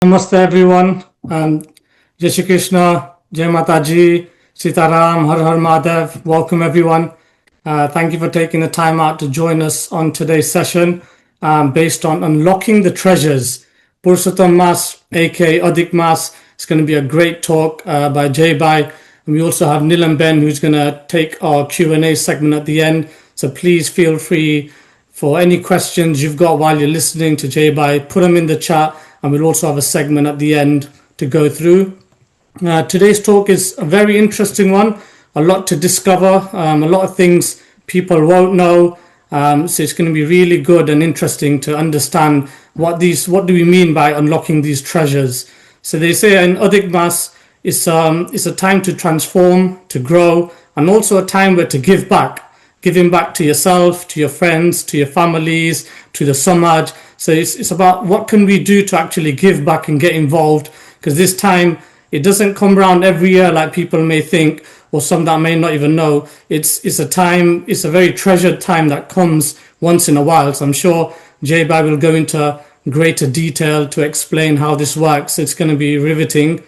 Namaste everyone. Jai Shri Krishna, Jai Mataji, Sitaram, Har Har Mahadev. Welcome everyone. Thank you for taking the time out to join us on today's session based on unlocking the treasures. Purushottam Maas, aka Adhik Maas. It's going to be a great talk by Jai Bhai. And we also have Nilam Ben who's going to take our Q&A segment at the end. So please feel free for any questions you've got while you're listening to Jai Bhai, put them in the chat, and we'll also have a segment at the end to go through. Today's talk is a very interesting one, a lot to discover, a lot of things people won't know. So it's going to be really good and interesting to understand what do we mean by unlocking these treasures. So they say in Adhik Maas, it's a time to transform, to grow, and also a time where to give back. Giving back to yourself, to your friends, to your families, to the samaj. So it's about what can we do to actually give back and get involved, because this time it doesn't come around every year like people may think, or some that may not even know. It's a very treasured time that comes once in a while. So I'm sure Jai Bhai will go into greater detail to explain how this works. It's going to be riveting.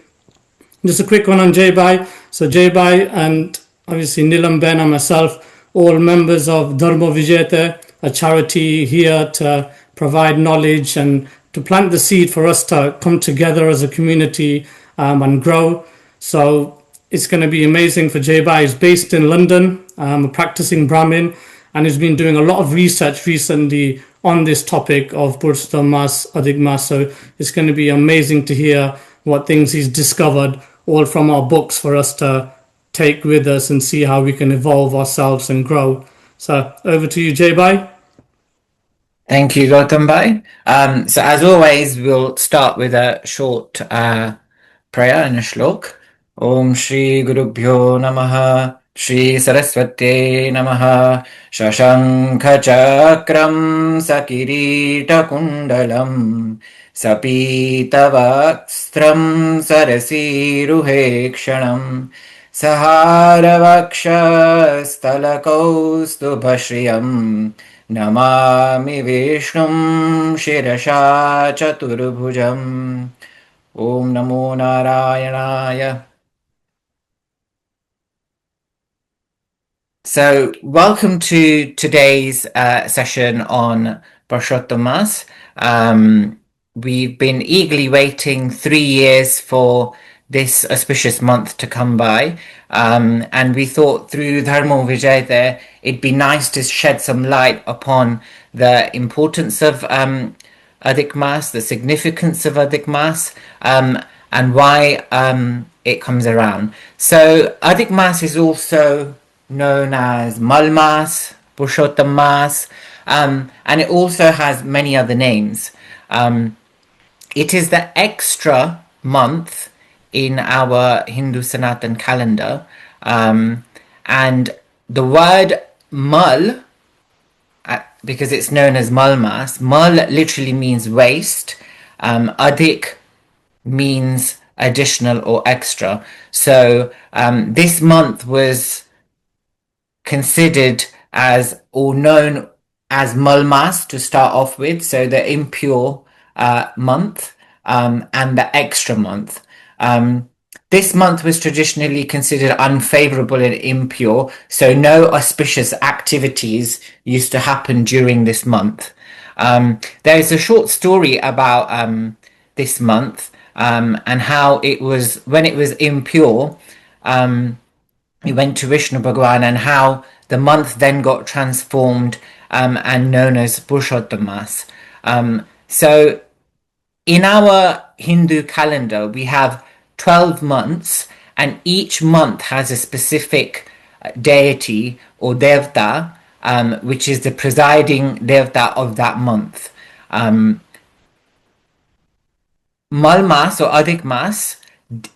Just a quick one on Jai Bhai. So Jai Bhai and obviously Nilam Ben and myself, all members of Dharmo Vijayate, a charity here to provide knowledge and to plant the seed for us to come together as a community and grow. So it's going to be amazing for Jai Bhai. He's based in London, a practicing Brahmin, and he's been doing a lot of research recently on this topic of Purushottam Maas, Adhik Maas. So it's going to be amazing to hear what things he's discovered, all from our books, for us to take with us and see how we can evolve ourselves and grow. So over to you, Jai Bhai. Thank you, Gautam Bhai. So as always, we'll start with a short prayer and a shlok. Om Shri Guru Bhyo Namaha Shri Saraswate Namaha Shashankha Chakram Sakirita Kundalam Sapitavakstram Sarasiruhekshanam Saharavakshastalakaustuභश्रियम् Namami Vishnum Shirasha Chaturbhujam. Om Namo Narayanaya. So, welcome to today's session on Purushottam Maas. We've been eagerly waiting 3 years for this auspicious month to come by, and we thought through Dharmo Vijayate it'd be nice to shed some light upon the importance of Adhik Maas, the significance of Adhik Maas, and why it comes around. So Adhik Maas is also known as Mal Maas, Purushottam Maas, and it also has many other names. It is the extra month in our Hindu Sanatan calendar, and the word Mal, because it's known as Mal Maas, Mal literally means waste, Adhik means additional or extra. So this month was considered as, or known as, Mal Maas to start off with, so the impure month and the extra month. This month was traditionally considered unfavorable and impure, so no auspicious activities used to happen during this month. There is a short story about this month and how it was, when it was impure, it went to Vishnu Bhagwan, and how the month then got transformed and known as Purushottam Maas. So in our Hindu calendar, we have 12 months, and each month has a specific deity or devta, which is the presiding devta of that month. Mal Maas or Adhik Maas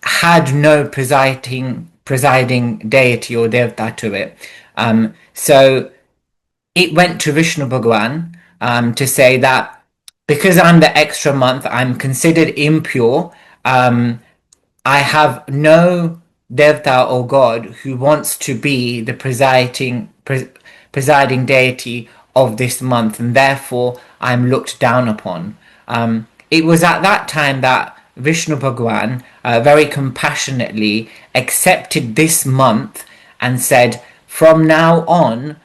had no presiding deity or devta to it. So it went to Vishnu Bhagwan to say that because I'm the extra month, I'm considered impure. I have no devta or god who wants to be the presiding deity of this month, and therefore I'm looked down upon. It was at that time that Vishnu Bhagwan very compassionately accepted this month and said, from now on,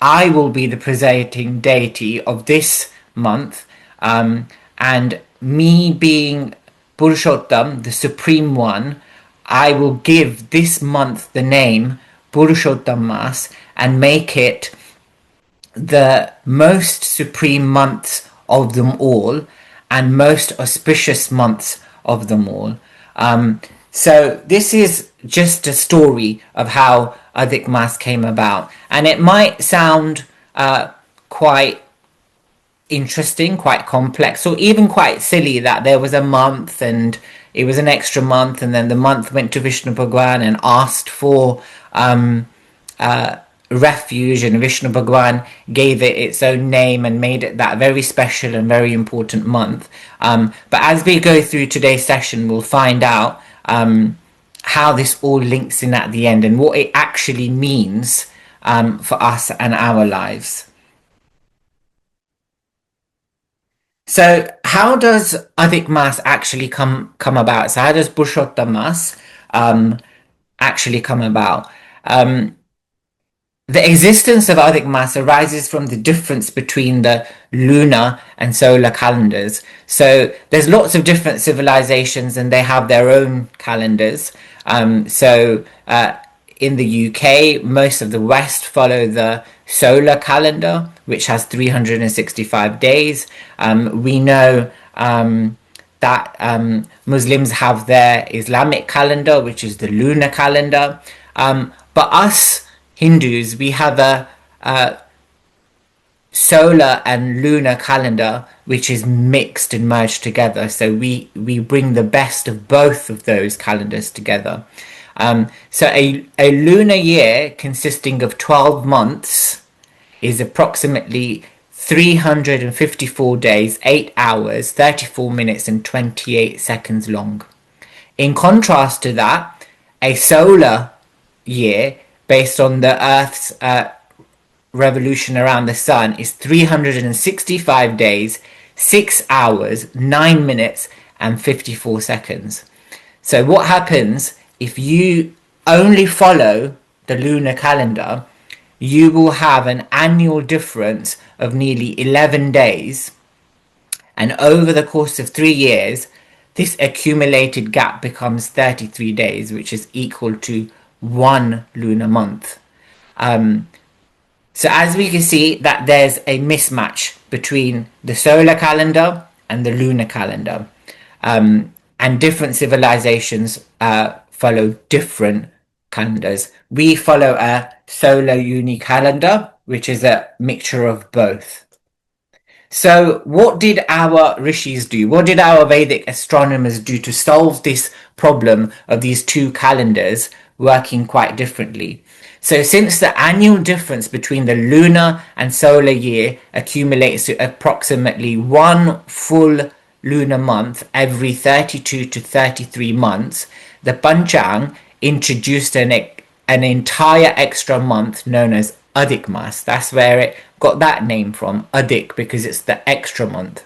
I will be the presiding deity of this month, and me being Purushottam, the Supreme One, I will give this month the name Purushottam Maas and make it the most supreme months of them all and most auspicious months of them all. So this is just a story of how Adhik Maas came about, and it might sound quite interesting, quite complex, or even quite silly that there was a month and it was an extra month, and then the month went to Vishnu Bhagwan and asked for refuge, and Vishnu Bhagwan gave it its own name and made it that very special and very important month. But as we go through today's session, we'll find out how this all links in at the end and what it actually means for us and our lives. So how does Adhik Maas actually come about? So how does Purushottam Maas actually come about? The existence of Adhik Maas arises from the difference between the lunar and solar calendars. So there's lots of different civilizations and they have their own calendars. In the UK, most of the West follow the solar calendar, which has 365 days. We know that Muslims have their Islamic calendar, which is the lunar calendar. But us Hindus, we have a solar and lunar calendar which is mixed and merged together. So we bring the best of both of those calendars together. So a lunar year consisting of 12 months is approximately 354 days, 8 hours, 34 minutes and 28 seconds long. In contrast to that, a solar year based on the Earth's revolution around the sun is 365 days, 6 hours, 9 minutes and 54 seconds. So what happens if you only follow the lunar calendar? You will have an annual difference of nearly 11 days, and over the course of 3 years this accumulated gap becomes 33 days, which is equal to 1 lunar month. So as we can see that there's a mismatch between the solar calendar and the lunar calendar, and different civilizations follow different calendars. We follow a solar calendar, which is a mixture of both. So what did our rishis do? What did our Vedic astronomers do to solve this problem of these two calendars working quite differently? So since the annual difference between the lunar and solar year accumulates to approximately 1 full lunar month every 32 to 33 months, the Panchang introduced an entire extra month known as Adhik Maas. That's where it got that name from, Adhik, because it's the extra month.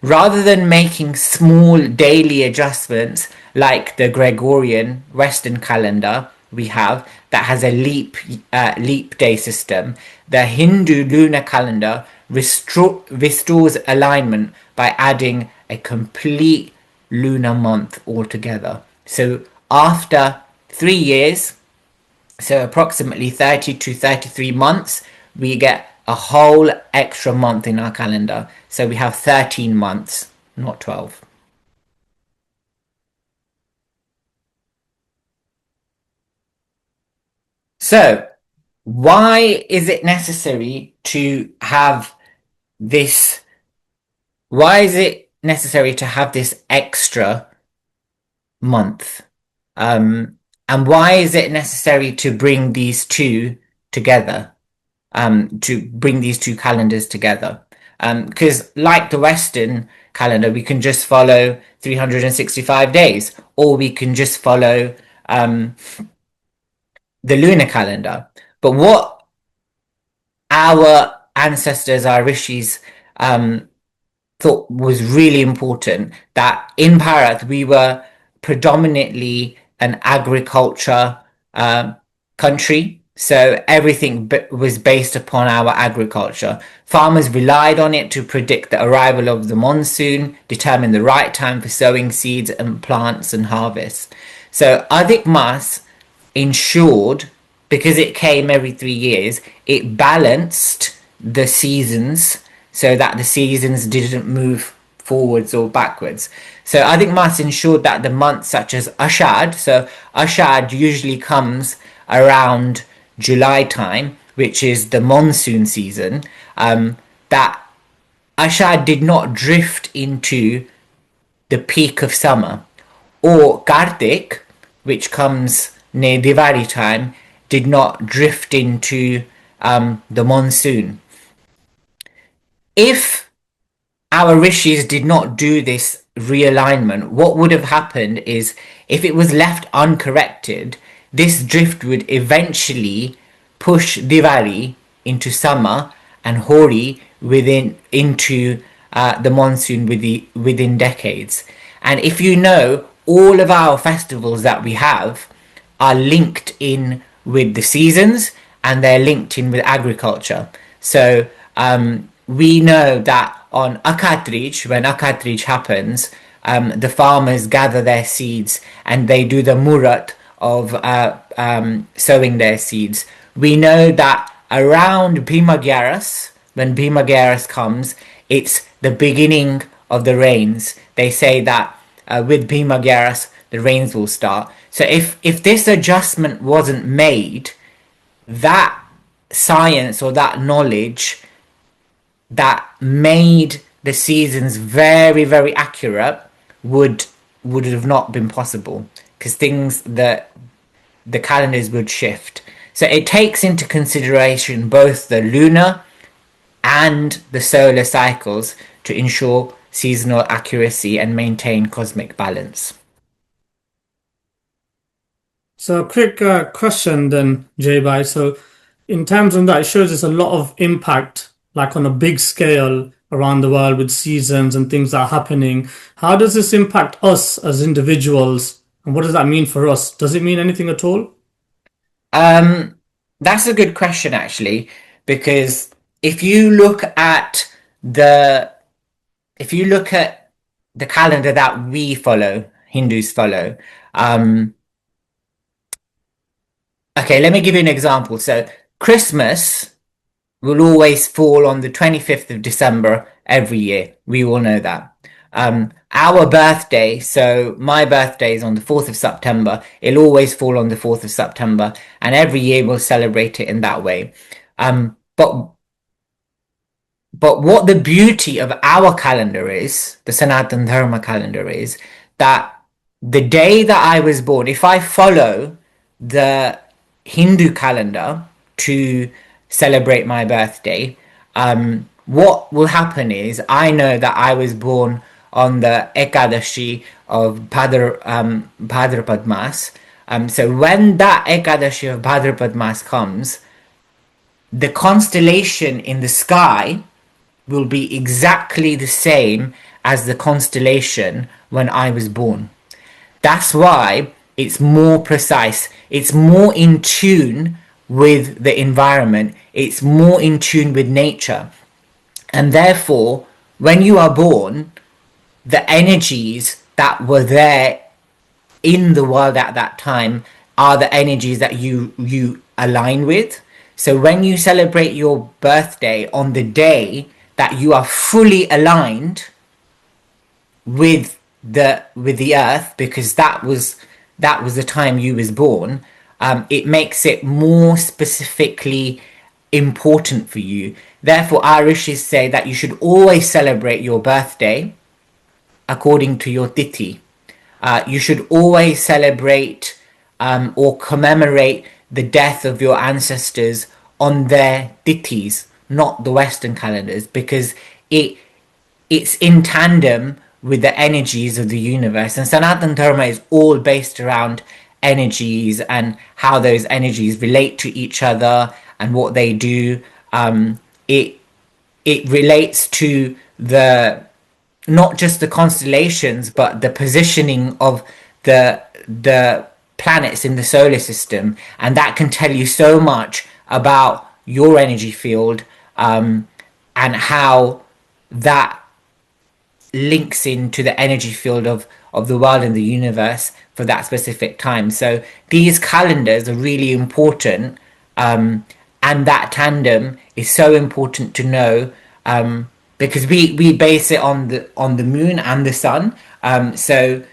Rather than making small daily adjustments like the Gregorian Western calendar we have that has a leap day system, the Hindu lunar calendar restores alignment by adding a complete lunar month altogether. So after 3 years, so approximately 30 to 33 months, we get a whole extra month in our calendar. So we have 13 months, not 12. So why is it necessary to have this? Why is it necessary to have this extra month? And why is it necessary to bring these two together? To bring these two calendars together? Because like the Western calendar, we can just follow 365 days, or we can just follow the lunar calendar. But what our ancestors, our rishis, thought was really important, that in Bharat we were predominantly an agriculture country. So everything was based upon our agriculture. Farmers relied on it to predict the arrival of the monsoon, determine the right time for sowing seeds and plants and harvest. So Adhik Maas ensured, because it came every 3 years, it balanced the seasons so that the seasons didn't move forwards or backwards. So Adhik Maas ensured that the months such as Ashad, so Ashad usually comes around July time, which is the monsoon season, that Ashad did not drift into the peak of summer, or Kartik, which comes near Diwali time, did not drift into the monsoon. If our rishis did not do this realignment, what would have happened is, if it was left uncorrected, this drift would eventually push Diwali into summer and Holi into the monsoon within decades. And if you know, all of our festivals that we have are linked in with the seasons, and they're linked in with agriculture. So we know that on Akatrij, when Akatrij happens, the farmers gather their seeds and they do the murat of sowing their seeds. We know that around Bhima Gyaras, when Bhima Gyaras comes, it's the beginning of the rains. They say that with Bhima Gyaras, the rains will start. So if this adjustment wasn't made, that science or that knowledge that made the seasons very, very accurate would have not been possible, because the calendars would shift. So it takes into consideration both the lunar and the solar cycles to ensure seasonal accuracy and maintain cosmic balance. So, a quick question then, Jay. So, in terms of that, it shows us a lot of impact, like on a big scale around the world with seasons and things that are happening. How does this impact us as individuals? And what does that mean for us? Does it mean anything at all? That's a good question, actually, because if you look at the calendar that we follow, Hindus follow, okay, let me give you an example. So Christmas will always fall on the 25th of December every year. We all know that. Our birthday, so my birthday is on the 4th of September. It'll always fall on the 4th of September, and every year we'll celebrate it in that way. But what the beauty of our calendar is, the Sanatan Dharma calendar, is that the day that I was born, if I follow the Hindu calendar to celebrate my birthday, what will happen is, I know that I was born on the Ekadashi of Bhadrapad Maas. So when that Ekadashi of Bhadrapad Maas comes, the constellation in the sky will be exactly the same as the constellation when I was born. That's why it's more precise. It's more in tune with the environment. It's more in tune with nature. And therefore, when you are born, the energies that were there in the world at that time are the energies that you align with. So when you celebrate your birthday on the day that you are fully aligned with the earth, because that was the time you was born, it makes it more specifically important for you. Therefore, our rishis say that you should always celebrate your birthday according to your tithi. You should always celebrate or commemorate the death of your ancestors on their tithis, not the Western calendars, because it's in tandem with the energies of the universe. And Sanatan Dharma is all based around energies and how those energies relate to each other and what they do. It relates to the not just the constellations, but the positioning of the planets in the solar system, and that can tell you so much about your energy field, and how that links into the energy field of the world and the universe for that specific time. So these calendars are really important, and that tandem is so important to know, because we base it on the moon and the sun. So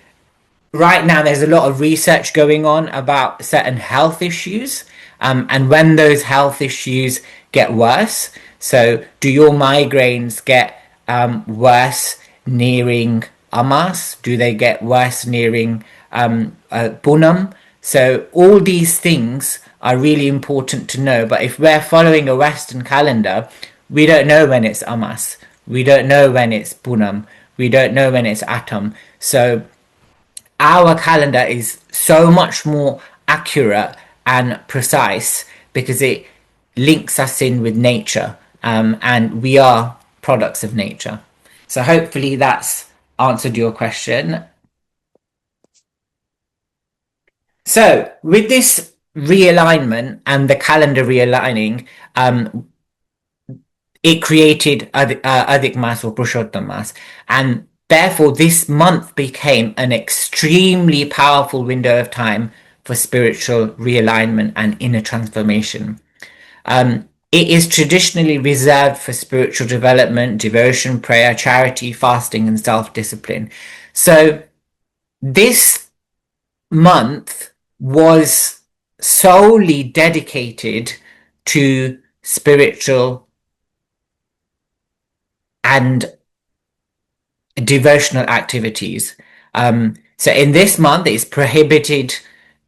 right now there's a lot of research going on about certain health issues, and when those health issues get worse. So do your migraines get worse nearing Amas? Do they get worse nearing Punam? So all these things are really important to know. But if we're following a Western calendar, we don't know when it's Amas. We don't know when it's Punam. We don't know when it's Atom. So our calendar is so much more accurate and precise because it links us in with nature, and we are products of nature. So hopefully that's answered your question. So with this realignment and the calendar realigning, it created Adhik Maas or Purushottam Maas, and therefore this month became an extremely powerful window of time for spiritual realignment and inner transformation. It is traditionally reserved for spiritual development, devotion, prayer, charity, fasting, and self-discipline. So this month was solely dedicated to spiritual and devotional activities. So in this month, it's prohibited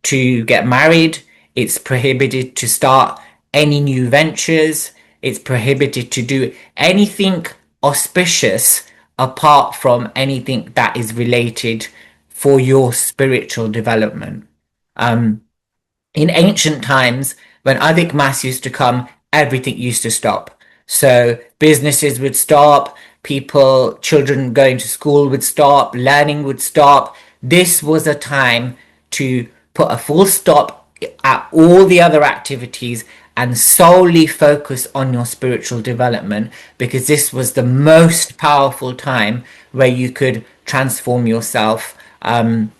to get married. It's prohibited to start any new ventures. It's prohibited to do anything auspicious apart from anything that is related for your spiritual development. In ancient times, when Adhik Maas used to come, everything used to stop. So businesses would stop, children going to school would stop, learning would stop. This was a time to put a full stop at all the other activities and solely focus on your spiritual development, because this was the most powerful time where you could transform yourself, and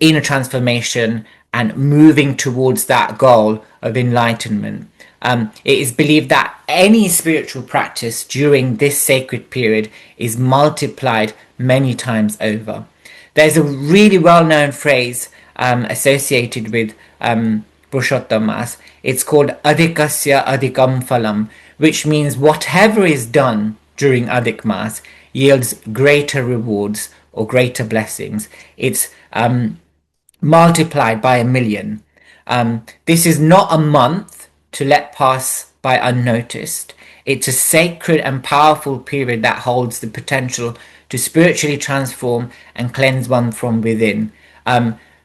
inner transformation and moving towards that goal of enlightenment. It is believed that any spiritual practice during this sacred period is multiplied many times over. There's a really well-known phrase associated with Purushottam Maas. It's called Adhikasya Adhikam Phalam, which means whatever is done during Adhik Maas yields greater rewards or greater blessings. It's multiplied by 1,000,000. This is not a month to let pass by unnoticed. It's a sacred and powerful period that holds the potential to spiritually transform and cleanse one from within.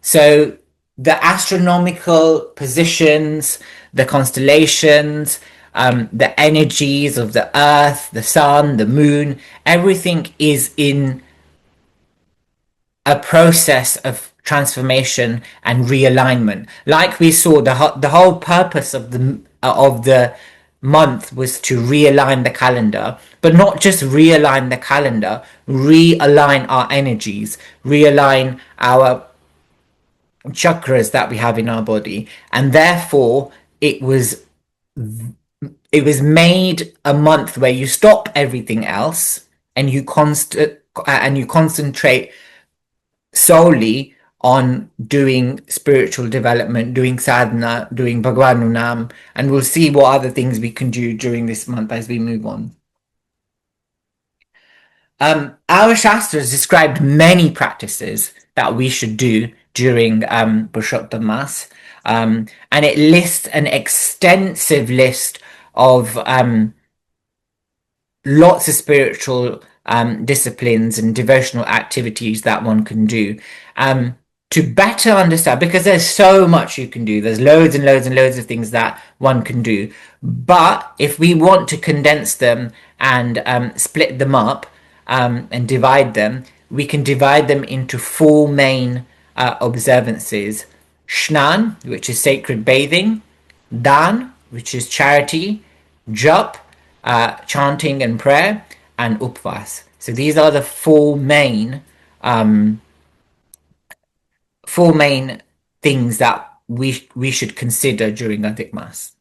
So the astronomical positions, the constellations, the energies of the earth, the sun, the moon, everything is in a process of transformation and realignment. Like we saw, the whole purpose of the month was to realign the calendar, but not just realign the calendar, realign our energies, realign our chakras that we have in our body, and therefore it was made a month where you stop everything else and you concentrate solely on doing spiritual development, doing sadhana, doing Bhagwanunam, and we'll see what other things we can do during this month as we move on. Our Shastras described many practices that we should do during Purushottam Maas, and it lists an extensive list of lots of spiritual disciplines and devotional activities that one can do. To better understand, because there's so much you can do, there's loads and loads and loads of things that one can do, but if we want to condense them and split them up, and divide them, we can divide them into four main observances. Shnan, which is sacred bathing, Dan, which is charity, Jap, chanting and prayer, and Upvas. So these are the four main things that we should consider during Adhik Maas.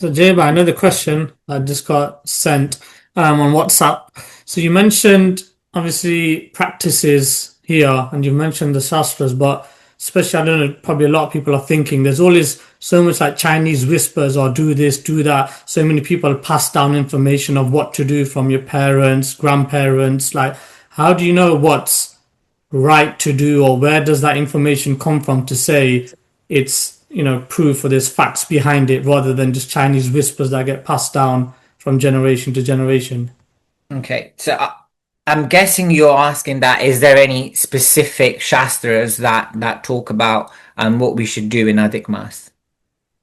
So, Jayba, another question I just got sent on WhatsApp. So, you mentioned obviously practices here, and you mentioned the shastras, but especially, I don't know, probably a lot of people are thinking there's always so much like Chinese whispers or do this, do that. So many people pass down information of what to do from your parents, grandparents. Like, how do you know what's right to do, or where does that information come from to say it's proof or there's facts behind it rather than just Chinese whispers that get passed down from generation to generation? Okay, so I'm guessing you're asking that is there any specific shastras that talk about what we should do in Adhik Maas?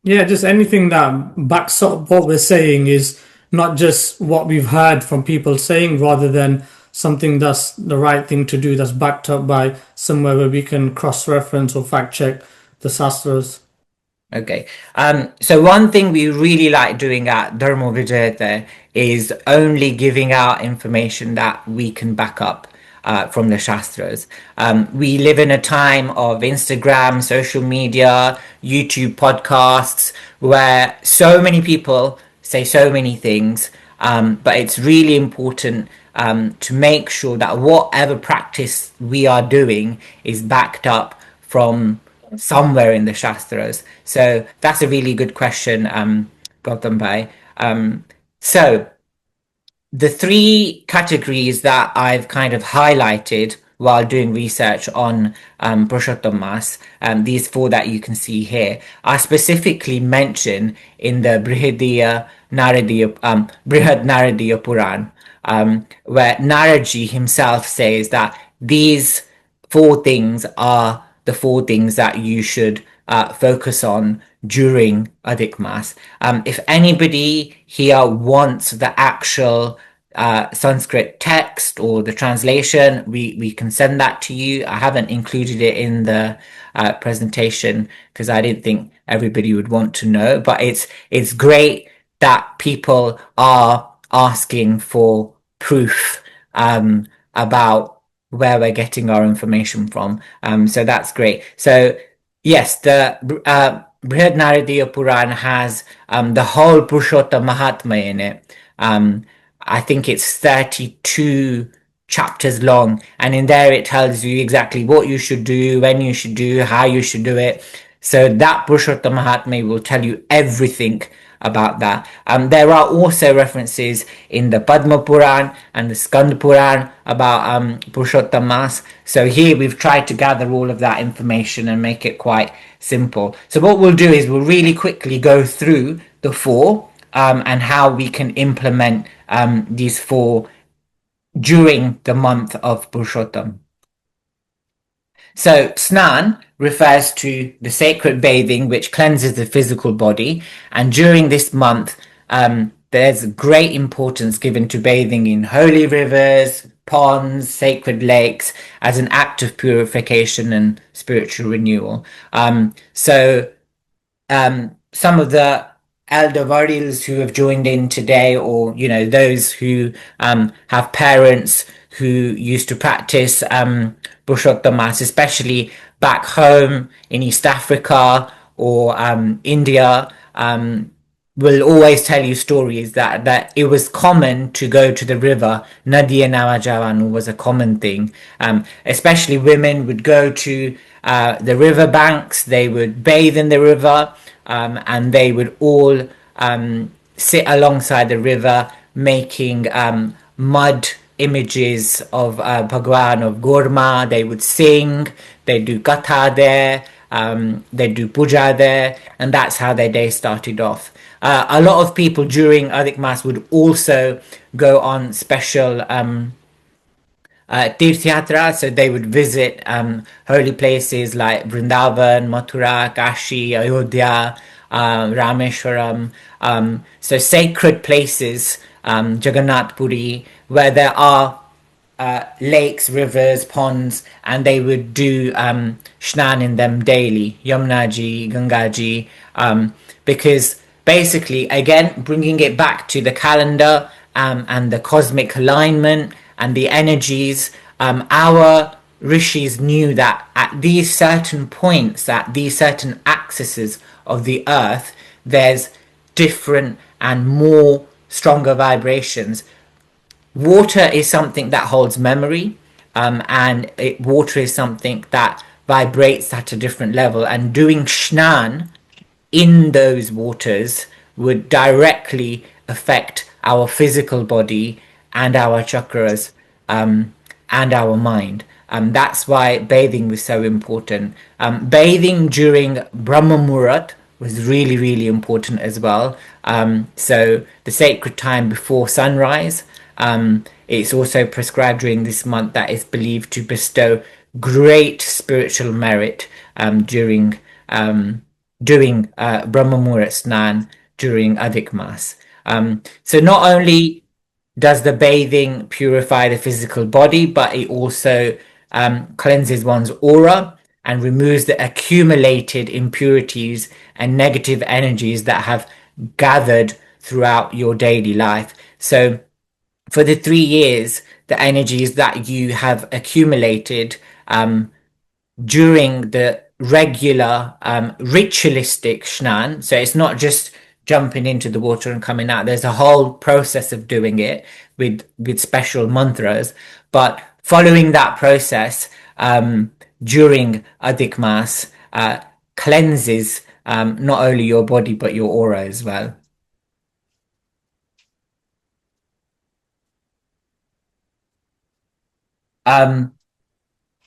Yeah, just anything that backs up what we're saying is not just what we've heard from people saying, rather than something that's the right thing to do that's backed up by somewhere where we can cross-reference or fact-check the sastras. Okay. So one thing we really like doing at Dharmo Vijayate is only giving out information that we can back up from the Shastras. We live in a time of Instagram, social media, YouTube podcasts, where so many people say so many things, but it's really important to make sure that whatever practice we are doing is backed up from somewhere in the Shastras. So that's a really good question, Gautam Bhai. So the three categories that I've kind of highlighted while doing research on Purushottam Maas, these four that you can see here, are specifically mentioned in the Brihad Naradiya Puran, where Naradji himself says that these four things are the four things that you should focus on during Adhik Maas. If anybody here wants the actual Sanskrit text or the translation, we can send that to you. I haven't included it in the presentation because I didn't think everybody would want to know, but it's great that people are asking for proof about where we're getting our information from. So that's great. So yes, the Brihad Naradiya Puran has the whole Purushottam Mahatma in it. I think it's 32 chapters long, and in there it tells you exactly what you should do, when you should do, how you should do it. So that Purushottam Mahatma will tell you everything about that. There are also references in the Padma Puran and the Skand Puran about Purushottam Maas. So here we've tried to gather all of that information and make it quite simple. So what we'll do is we'll really quickly go through the four and how we can implement these four during the month of Purushottam. So Snan refers to the sacred bathing which cleanses the physical body, and during this month there's great importance given to bathing in holy rivers, ponds, sacred lakes as an act of purification and spiritual renewal. Some of the elder varils who have joined in today, or those who have parents who used to practice Purushottam Maas, especially back home in East Africa or India, will always tell you stories that it was common to go to the river. Nadiya Nawajavanu was a common thing. Especially women would go to the river banks, they would bathe in the river, and they would all sit alongside the river making mud images of Bhagwan, of Gorma. They would sing, they do katha there, they do puja there, and that's how their day started off. A lot of people during Adhik Maas would also go on special Tirth so they would visit holy places like Vrindavan, Mathura, Kashi, Ayodhya, Rameshwaram. So sacred places Jagannath Puri, where there are lakes, rivers, ponds, and they would do shnan in them daily, Yamuna Gangaji, because basically, again, bringing it back to the calendar and the cosmic alignment and the energies, our rishis knew that at these certain points, at these certain axes of the earth, there's different and more stronger vibrations. Water is something that holds memory, and water is something that vibrates at a different level. And doing shnan in those waters would directly affect our physical body and our chakras, and our mind. That's why bathing was so important. Bathing during Brahma Muhurat was really, really important as well. So the sacred time before sunrise. It's also prescribed during this month that is believed to bestow great spiritual merit during Brahma Muhurat Snan during Adhik Maas. So not only does the bathing purify the physical body, but it also cleanses one's aura and removes the accumulated impurities and negative energies that have gathered throughout your daily life. So for the 3 years, the energies that you have accumulated during the regular ritualistic shnan, so it's not just jumping into the water and coming out, there's a whole process of doing it with special mantras, but following that process during Adhik Maas cleanses not only your body but your aura as well.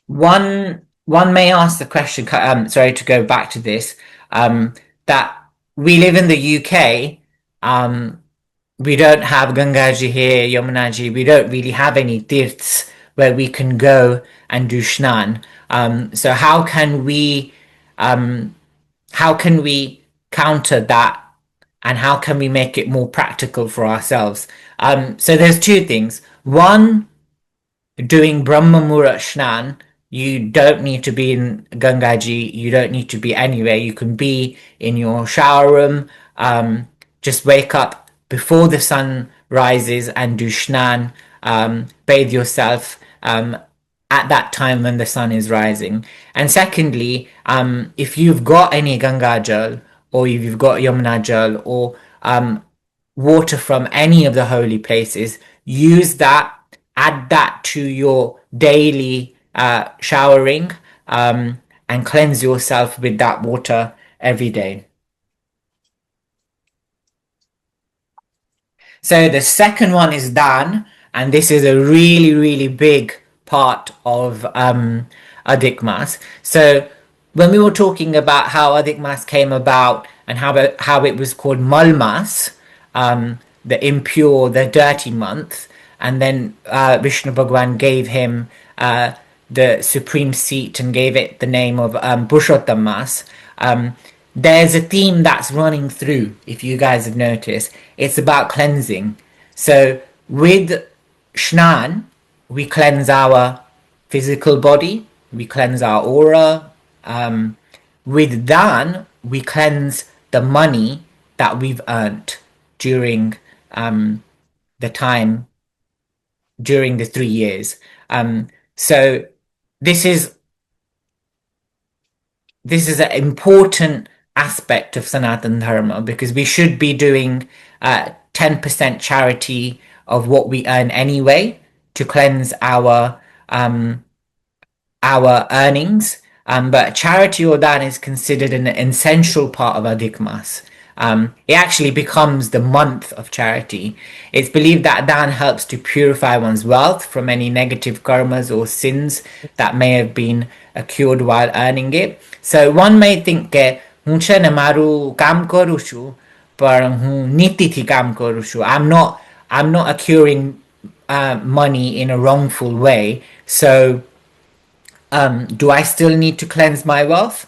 One may ask the question, sorry to go back to this, that we live in the UK, we don't have Gangaji here, Yamunaji, we don't really have any tirths where we can go and do shnan. So how can we counter that, and how can we make it more practical for ourselves? So there's two things. One, doing Brahma Muhurat Shnan, you don't need to be in Gangaji, you don't need to be anywhere. You can be in your shower room, just wake up before the sun rises and do Shnan, bathe yourself at that time when the sun is rising. And secondly, if you've got any Ganga Jal, or if you've got Yamuna Jal, or water from any of the holy places, use that, add that to your daily showering, and cleanse yourself with that water every day. So the second one is Dan, and this is a really, really big part of Adhik Maas. So when we were talking about how Adhik Maas came about and how it was called Mal Maas, the impure, the dirty month, and then Vishnu Bhagwan gave him the supreme seat and gave it the name of Purushottam Maas. There's a theme that's running through, if you guys have noticed. It's about cleansing. So with Shnan, we cleanse our physical body, we cleanse our aura. With Dan, we cleanse the money that we've earned during the time, during the 3 years. So this is an important aspect of Sanatan Dharma, because we should be doing 10% charity of what we earn anyway to cleanse our earnings. But charity or dan is considered an essential part of Adhik Maas. It actually becomes the month of charity. It's believed that dan helps to purify one's wealth from any negative karmas or sins that may have been accrued while earning it. So one may think કે હું છે ને મારું કામ કરું છું પણ હું નીતિથી કામ કરું છું. I'm not accruing money in a wrongful way. So do I still need to cleanse my wealth?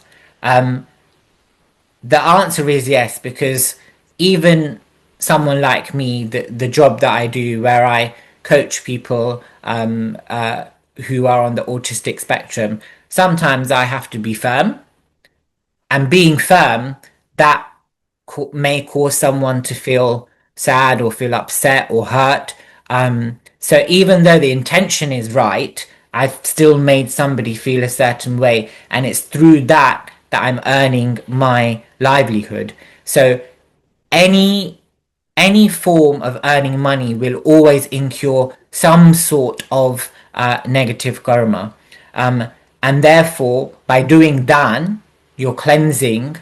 The answer is yes, because even someone like me, the job that I do, where I coach people who are on the autistic spectrum, sometimes I have to be firm. And being firm, that may cause someone to feel sad or feel upset or hurt. So even though the intention is right, I've still made somebody feel a certain way, and it's through that that I'm earning my livelihood. So any any form of earning money will always incur some sort of negative karma. And therefore, by doing dan, you're cleansing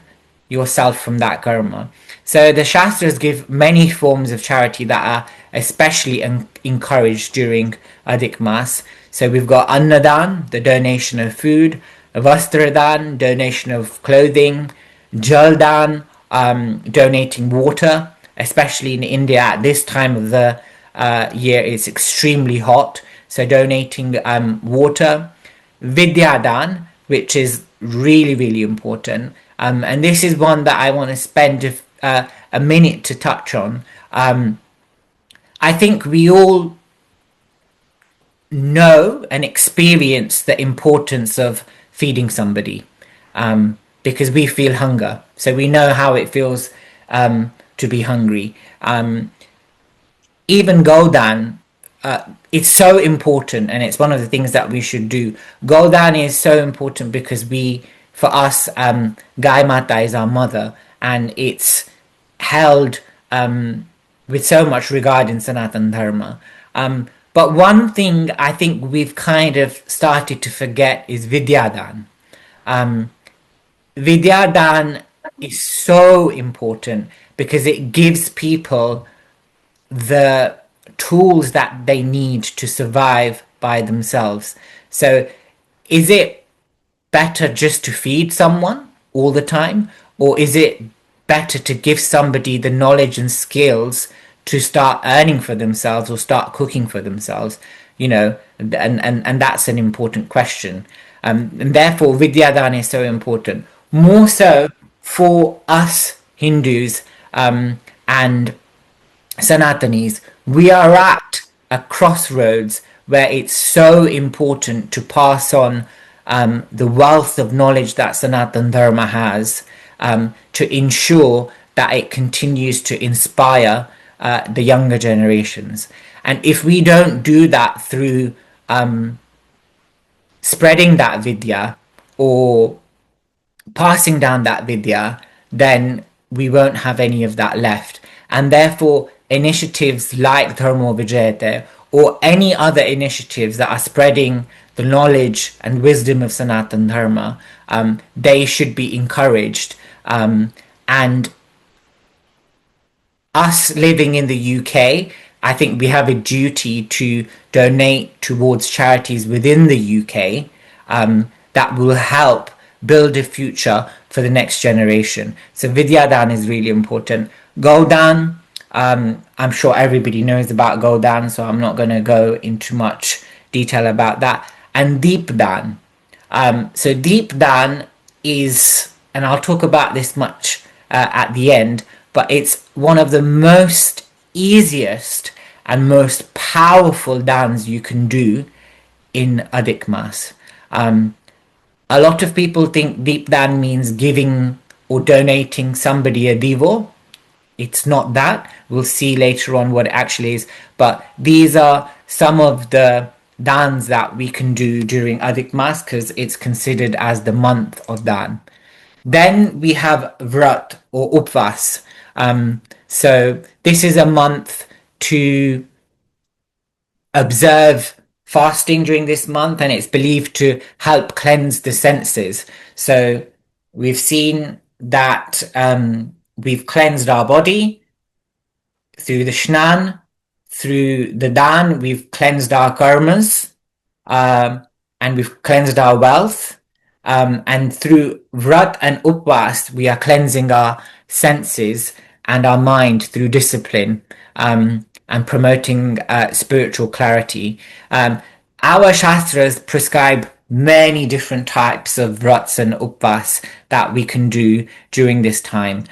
yourself from that karma. So the Shastras give many forms of charity that are especially encouraged during Adhik Maas. So we've got Annadan, the donation of food, Vastradan, donation of clothing, Jaldan, donating water, especially in India at this time of the year, it's extremely hot. So donating water, Vidyadan, which is really, really important. And this is one that I want to spend a minute to touch on. I think we all know and experience the importance of feeding somebody because we feel hunger. So we know how it feels to be hungry. Even Godan, it's so important, and it's one of the things that we should do. Godan is so important because for us, Gai Mata is our mother, and it's held with so much regard in Sanatan Dharma. But one thing I think we've kind of started to forget is Vidyadan. Vidyadan is so important because it gives people the tools that they need to survive by themselves. So is it better just to feed someone all the time, or is it better to give somebody the knowledge and skills to start earning for themselves or start cooking for themselves? And that's an important question. And therefore Vidyadan is so important, more so for us Hindus and Sanatanis. We are at a crossroads where it's so important to pass on the wealth of knowledge that Sanatan Dharma has to ensure that it continues to inspire the younger generations. And if we don't do that through spreading that vidya or passing down that vidya, then we won't have any of that left. And therefore, initiatives like Dharmo Vijayate or any other initiatives that are spreading the knowledge and wisdom of Sanatan Dharma, they should be encouraged. And us living in the UK, I think we have a duty to donate towards charities within the UK that will help build a future for the next generation. So Vidyadan is really important. Godan, I'm sure everybody knows about Godan, so I'm not going to go into much detail about that. And Deepdan. So Deepdan is, and I'll talk about this much at the end, but it's one of the most easiest and most powerful dans you can do in Adhik Maas. A lot of people think Deepdan means giving or donating somebody a divo. It's not that. We'll see later on what it actually is. But these are some of the dans that we can do during Adhik Maas because it's considered as the month of Dan. Then we have Vrat or Upvas. So this is a month to observe fasting during this month, and it's believed to help cleanse the senses. So we've seen that we've cleansed our body through the Shnan, through the Dan, we've cleansed our karmas, and we've cleansed our wealth. And through Vrat and Upvas, we are cleansing our senses and our mind through discipline and promoting spiritual clarity. Our Shastras prescribe many different types of Vrats and Upvas that we can do during this time.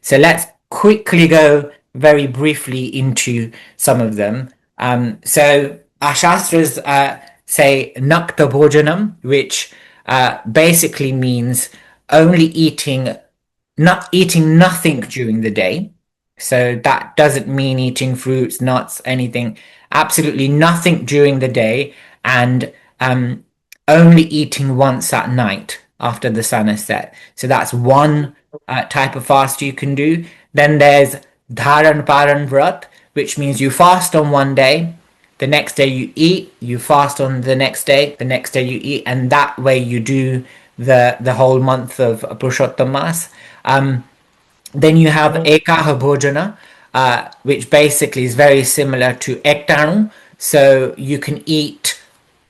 So let's quickly go very briefly into some of them. So our Shastras say Nakta Bhojanam, which basically means only not eating nothing during the day. So that doesn't mean eating fruits, nuts, anything, absolutely nothing during the day, and only eating once at night after the sun has set. So that's one type of fast you can do. Then there's Dharan Paran Vrat, which means you fast on one day, the next day you eat, you fast on the next day you eat, and that way you do the whole month of Purushottam Maas. Then you have Ekaha Bhojana, which basically is very similar to Ektanu. So you can eat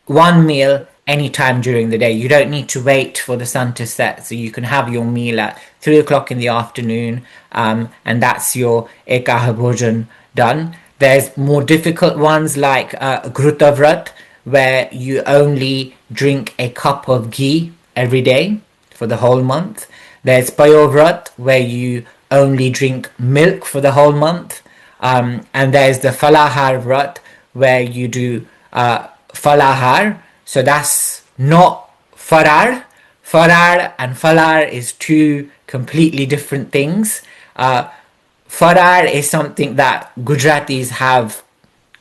one meal anytime during the day. You don't need to wait for the sun to set. So you can have your meal at 3 o'clock in the afternoon, and that's your Ekaha Bhojan done. There's more difficult ones like Grutavrat, where you only drink a cup of ghee every day for the whole month. There's Payovrat, where you only drink milk for the whole month. And there's the Falahar Vrat, where you do Falahar. So that's not Farar. Farar and Falar is two completely different things. Farar is something that Gujaratis have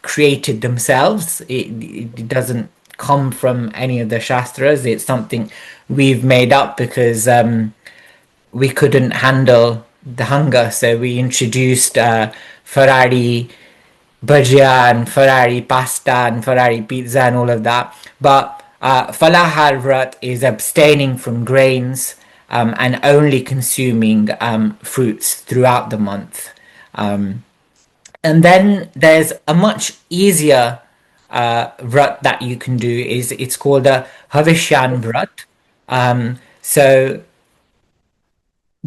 created themselves. It doesn't come from any of the Shastras. It's something we've made up because we couldn't handle the hunger, so we introduced Ferrari bhajia and Ferrari pasta and Ferrari pizza and all of that. But Falahar Vrat is abstaining from grains and only consuming fruits throughout the month. And then there's a much easier vrat that you can do. It's called a Havishyan Vrat. So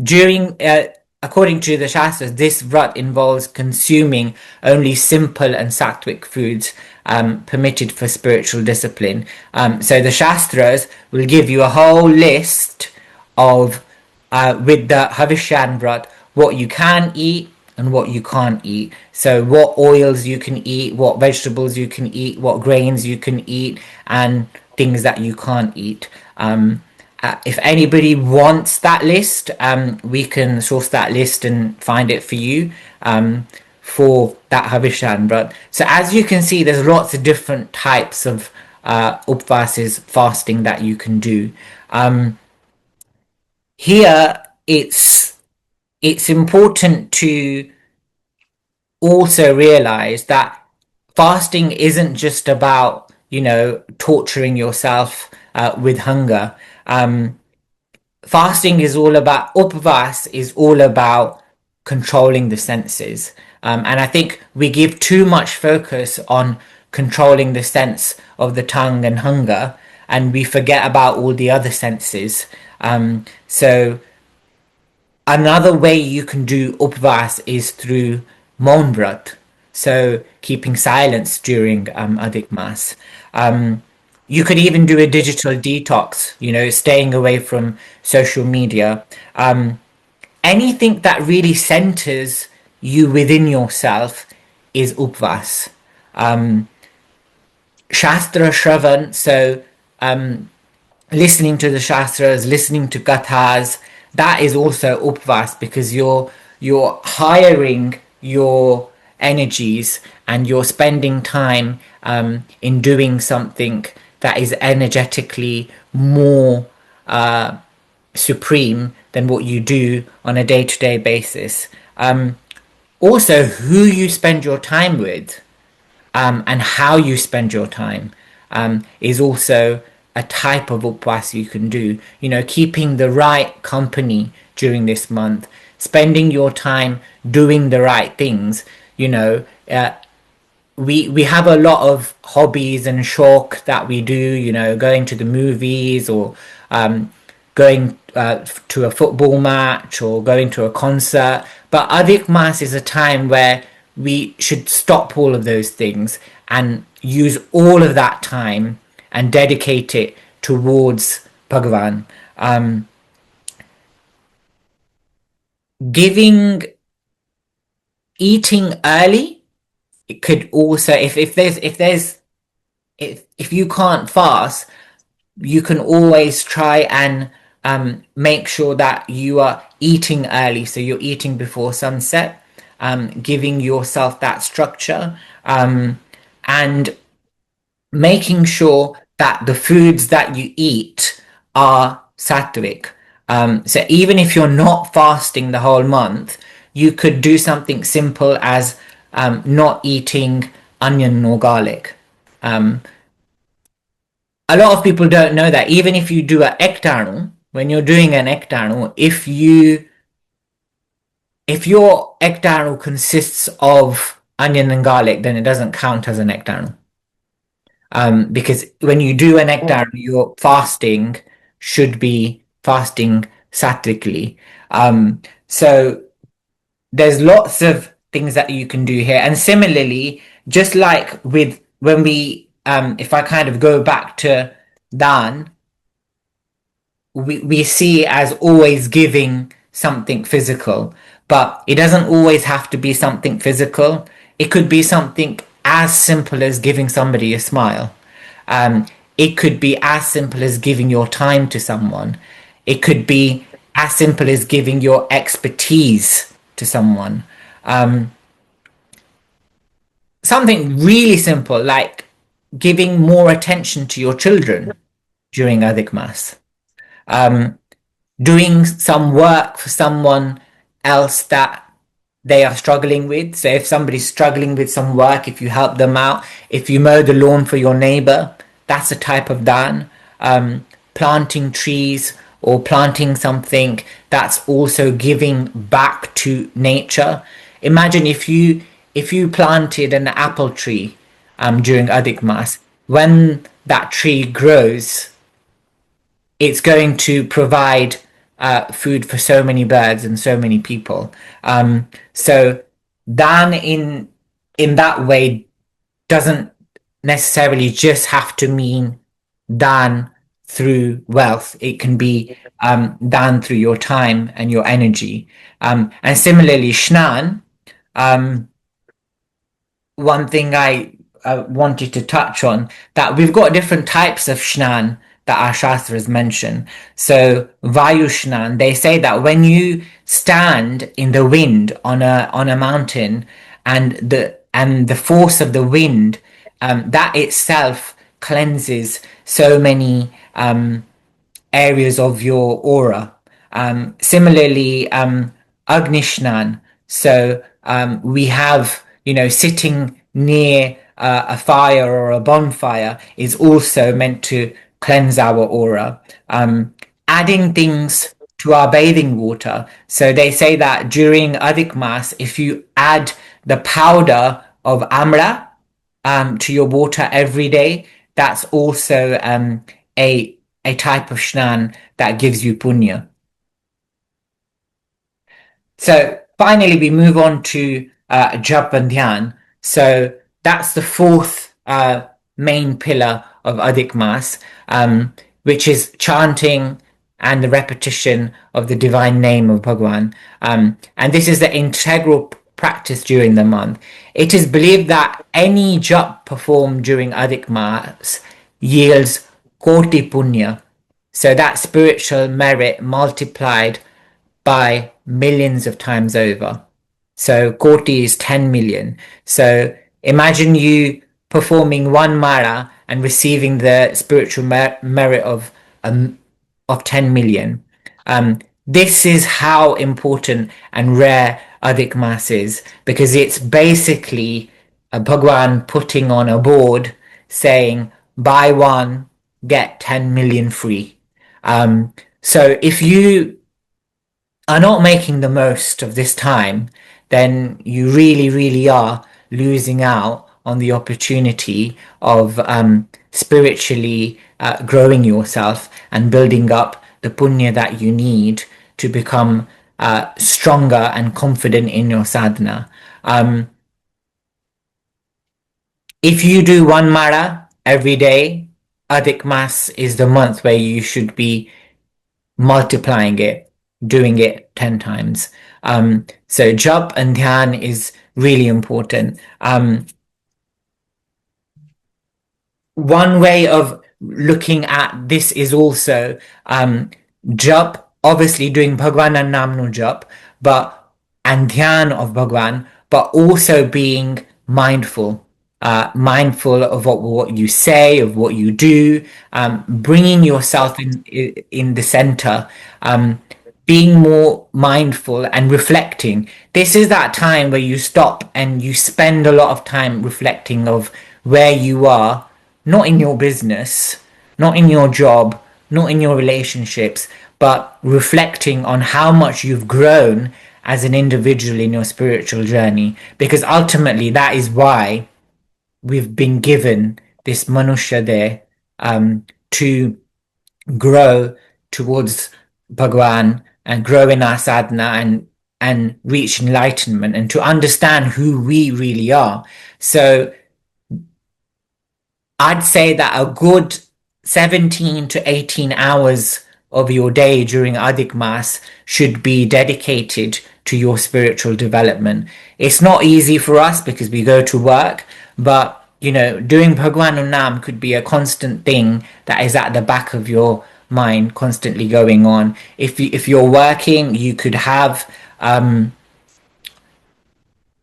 during according to the Shastras, this vrat involves consuming only simple and sattvic foods permitted for spiritual discipline. So the Shastras will give you a whole list of, with the Havishyan vrat, what you can eat and what you can't eat. So what oils you can eat, what vegetables you can eat, what grains you can eat, and things that you can't eat. If anybody wants that list, we can source that list and find it for you for that Havishan. But so as you can see, there's lots of different types of upvases, fasting that you can do. Here, it's important to also realize that fasting isn't just about, torturing yourself with hunger. Fasting is all about, upvas is all about controlling the senses. And I think we give too much focus on controlling the sense of the tongue and hunger, and we forget about all the other senses. So another way you can do upvas is through Maun Vrat, so keeping silence during Adhik Maas. You could even do a digital detox, staying away from social media. Anything that really centers you within yourself is upvas. Shastra Shravan, so listening to the Shastras, listening to Gathas, that is also upvas, because you're hiring your energies and you're spending time in doing something that is energetically more supreme than what you do on a day-to-day basis. Also, who you spend your time with and how you spend your time is also a type of upvas you can do. Keeping the right company during this month, spending your time doing the right things. We have a lot of hobbies and shauq that we do, going to the movies or going to a football match or going to a concert. But Adhik Maas is a time where we should stop all of those things and use all of that time and dedicate it towards Bhagavan. Giving eating early, it could also, if you can't fast, you can always try and make sure that you are eating early. So you're eating before sunset, giving yourself that structure, and making sure that the foods that you eat are sattvic. So even if you're not fasting the whole month, you could do something simple as not eating onion or garlic. A lot of people don't know that even if you do an ektarnu, when you're doing an ektarnu, if your ektarnu consists of onion and garlic, then it doesn't count as an ektarnu. Because when you do an ektarnu, your fasting should be fasting sattvically. So there's lots of things that you can do here. And similarly, just like with when if I kind of go back to Dan, we see it as always giving something physical, but it doesn't always have to be something physical. It could be something as simple as giving somebody a smile. It could be as simple as giving your time to someone. It could be as simple as giving your expertise to someone. Something really simple like giving more attention to your children during Adhik Maas. Doing some work for someone else that they are struggling with. So if somebody's struggling with some work, if you help them out, if you mow the lawn for your neighbor, that's a type of dan. Planting trees or planting something, that's also giving back to nature. Imagine if you planted an apple tree during Adhik Maas, when that tree grows, it's going to provide food for so many birds and so many people. So dan in that way doesn't necessarily just have to mean dan through wealth. It can be dan through your time and your energy. And similarly, shnan, one thing I wanted to touch on, that we've got different types of shnan that our Shastras mention. So Vayu Shnan, they say that when you stand in the wind on a mountain, and the force of the wind, that itself cleanses so many areas of your aura. Similarly, Agnishnan. So we have, sitting near a fire or a bonfire is also meant to cleanse our aura. Adding things to our bathing water. So they say that during Adhik Maas, if you add the powder of amla to your water every day, that's also a type of shnan that gives you punya. So finally, we move on to jap and dhyan. So that's the fourth main pillar of Adhik Maas, which is chanting and the repetition of the divine name of Bhagwan. And this is the integral practice during the month. It is believed that any jap performed during Adhik Maas yields koti punya. So that spiritual merit multiplied by millions of times over. So koti is 10 million. So imagine you performing one mara and receiving the spiritual merit of 10 million. This is how important and rare Adhik Maas is, because it's basically Bhagwan putting on a board saying, buy one, get 10 million free. So if you are not making the most of this time, then you really, really are losing out on the opportunity of spiritually growing yourself and building up the punya that you need to become stronger and confident in your sadhana. If you do one mara every day, Adhik Maas is the month where you should be multiplying it, doing it 10 times. So jap and dhyan is really important. One way of looking at this is also jap, obviously doing Bhagwan and Namnu jap, and dhyan of Bhagwan, but also being mindful. Mindful of what you say, of what you do, bringing yourself in the center, being more mindful and reflecting. This is that time where you stop and you spend a lot of time reflecting of where you are, not in your business, not in your job, not in your relationships, but reflecting on how much you've grown as an individual in your spiritual journey. Because ultimately, that is why we've been given this Manusha there, to grow towards Bhagwan and grow in our sadhana and reach enlightenment and to understand who we really are. So I'd say that a good 17 to 18 hours of your day during Adhik Maas should be dedicated to your spiritual development. It's not easy for us because we go to work, but doing Bhagwan Nam could be a constant thing that is at the back of your mind, constantly going on. If you're working, you could have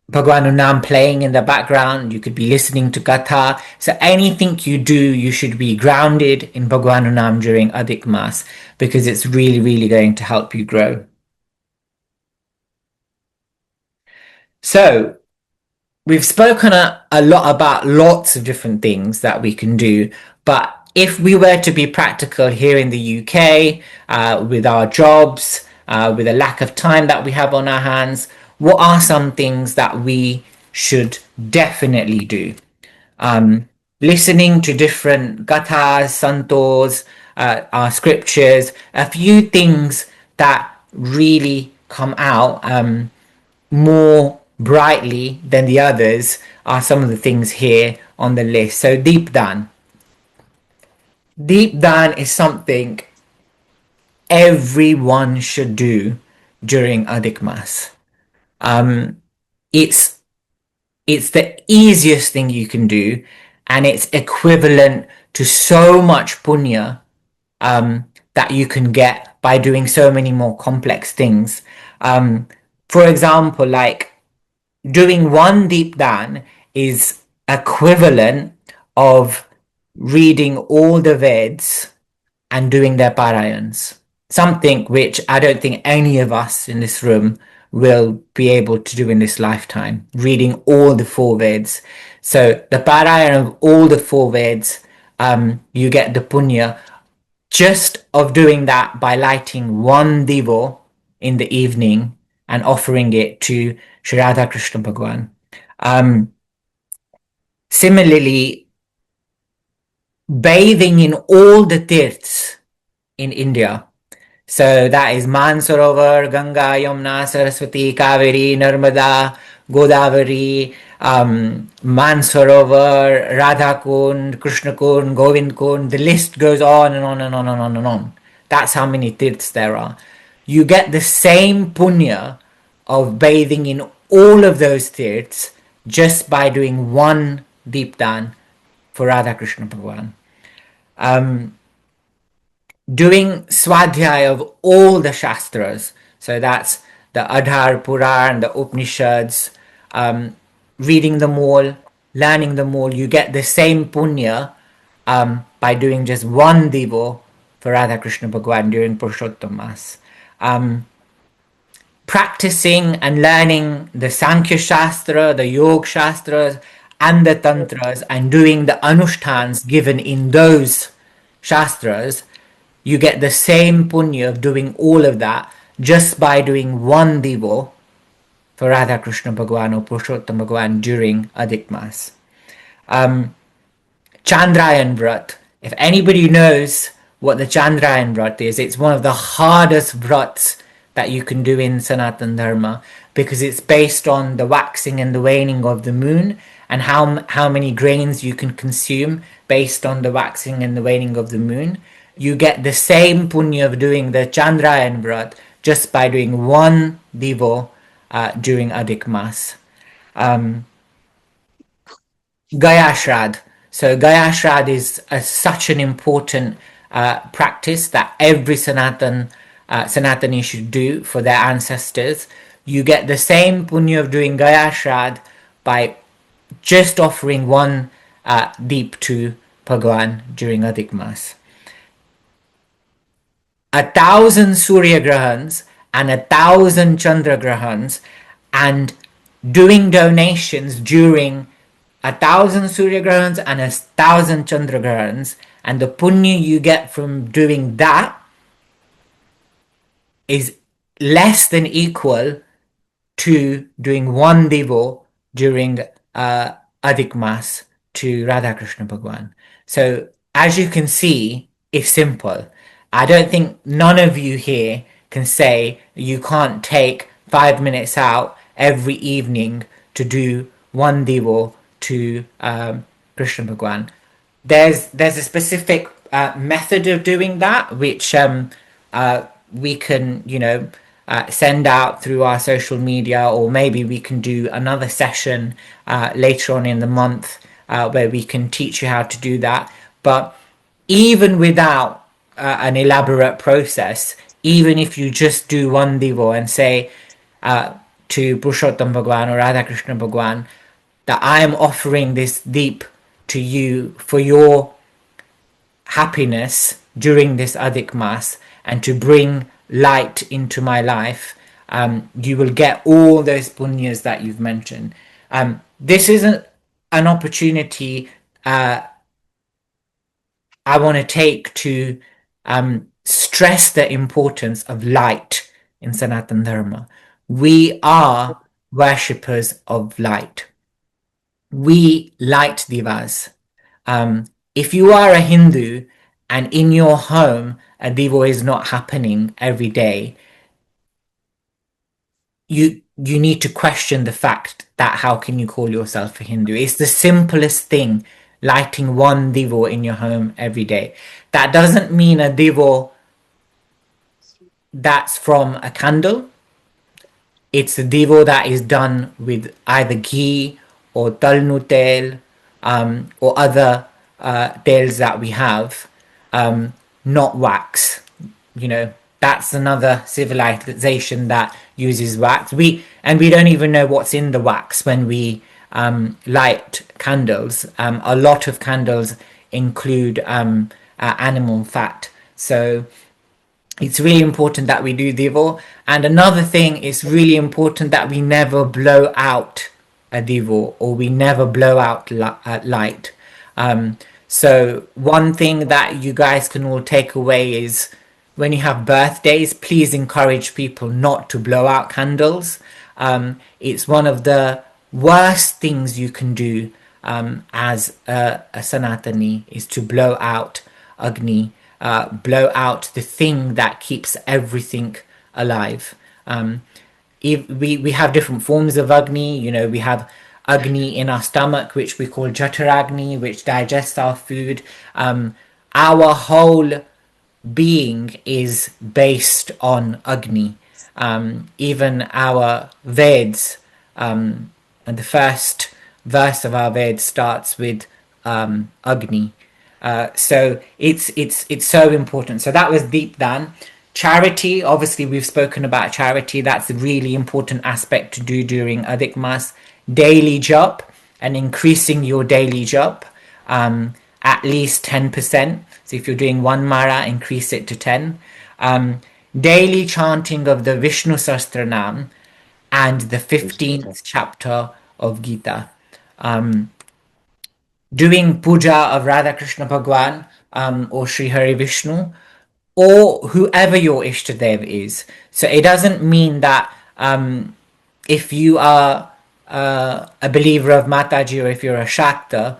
Bhagwan Nam playing in the background. You could be listening to Katha. So anything you do, you should be grounded in Bhagwan Nam during Adhik Maas because it's really, really going to help you grow. So we've spoken a lot about lots of different things that we can do, but if we were to be practical here in the UK, with our jobs, with the lack of time that we have on our hands, what are some things that we should definitely do? Listening to different gathas, santos, our scriptures, a few things that really come out more brightly than the others are some of the things here on the list. So Deep Dan. Deep Dan is something everyone should do during Adhik Maas. It's the easiest thing you can do, and it's equivalent to so much punya that you can get by doing so many more complex things. For example, like doing one Deep Dan is equivalent of reading all the Veds and doing their parayans. Something which I don't think any of us in this room will be able to do in this lifetime, reading all the four Veds. So the parayan of all the four Veds, you get the punya just of doing that by lighting one divo in the evening and offering it to Sri Radha Krishna Bhagwan. Similarly, bathing in all the tirths in India. So that is Mansarovar, Ganga, Yamuna, Saraswati, Kaveri, Narmada, Godavari, Mansarovar, Radha Kund, Krishna Kund, Govind Kund. The list goes on and on and on and on and on. That's how many tirths there are. You get the same punya of bathing in all of those tirths just by doing one Deep Dan for Radha Krishna Bhagwan. Doing swadhyaya of all the shastras, so that's the Adhar, Puran, the Upanishads, reading them all, learning them all, you get the same punya by doing just one divo for Radha Krishna Bhagwan during Purushottam Maas. Practicing and learning the Sankhya Shastra, the Yoga Shastras, and the Tantras, and doing the Anushtans given in those Shastras, you get the same punya of doing all of that just by doing one divo for Radha Krishna Bhagwan or Purushottam Bhagwan during Adhik Maas. Chandrayan Vrat. If anybody knows what the Chandrayan Vrat is, it's one of the hardest vrats that you can do in Sanatan Dharma because it's based on the waxing and the waning of the moon and how many grains you can consume based on the waxing and the waning of the moon. You get the same punya of doing the Chandrayan Vrat just by doing one divo during Adhik Maas. Gaya Shrad. So Gaya Shrad is such an important practice that every Sanatani should do for their ancestors. You get the same punya of doing Gaya Shrad by just offering one deep to Bhagwan during Adhik Mas. 1,000 Surya Grahans and 1,000 Chandra Grahans, and doing donations during 1,000 Surya Grahans and 1,000 Chandra Grahans, and the punya you get from doing that is less than equal to doing one Divo during Adhik Mas to Radha Krishna Bhagwan. So as you can see, it's simple. I don't think none of you here can say you can't take 5 minutes out every evening to do one Divo to Krishna Bhagwan. There's a specific method of doing that, which we can, send out through our social media, or maybe we can do another session later on in the month where we can teach you how to do that. But even without an elaborate process, even if you just do one Divo and say to Purushottam Bhagwan or Radha Krishna Bhagwan that I am offering this deep to you for your happiness during this Adhik Mas and to bring light into my life, you will get all those punyas that you've mentioned. This isn't an opportunity I want to take to stress the importance of light in Sanatana Dharma. We are worshippers of light. We light divas. If you are a Hindu and in your home a divo is not happening every day, you need to question the fact that how can you call yourself a Hindu? It's the simplest thing, lighting one divo in your home every day. That doesn't mean a divo that's from a candle. It's a divo that is done with either ghee or talnu tel or other tels that we have, not wax. That's another civilization that uses wax. We don't even know what's in the wax when we light candles. A lot of candles include animal fat. So it's really important that we do divo. And another thing, it's really important that we never blow out a divo, or we never blow out light. So one thing that you guys can all take away is when you have birthdays, please encourage people not to blow out candles. It's one of the worst things you can do as a Sanatani, is to blow out Agni, blow out the thing that keeps everything alive. We have different forms of Agni. We have Agni in our stomach, which we call Jataragni, which digests our food. Our whole being is based on Agni. Even our Veds, and the first verse of our Veds starts with Agni. So it's so important. So that was Deep Dan. Charity, obviously we've spoken about charity. That's a really important aspect to do during Adhik Mas. Daily jap, and increasing your daily jap at least 10%. So if you're doing one mara, increase it to 10. Daily chanting of the Vishnu Sahasranam and the 15th chapter of Gita. Doing puja of Radha Krishna Bhagwan or Sri Hari Vishnu, or whoever your Ishtadev is. So it doesn't mean that if you are a believer of Mataji, or if you're a Shakta,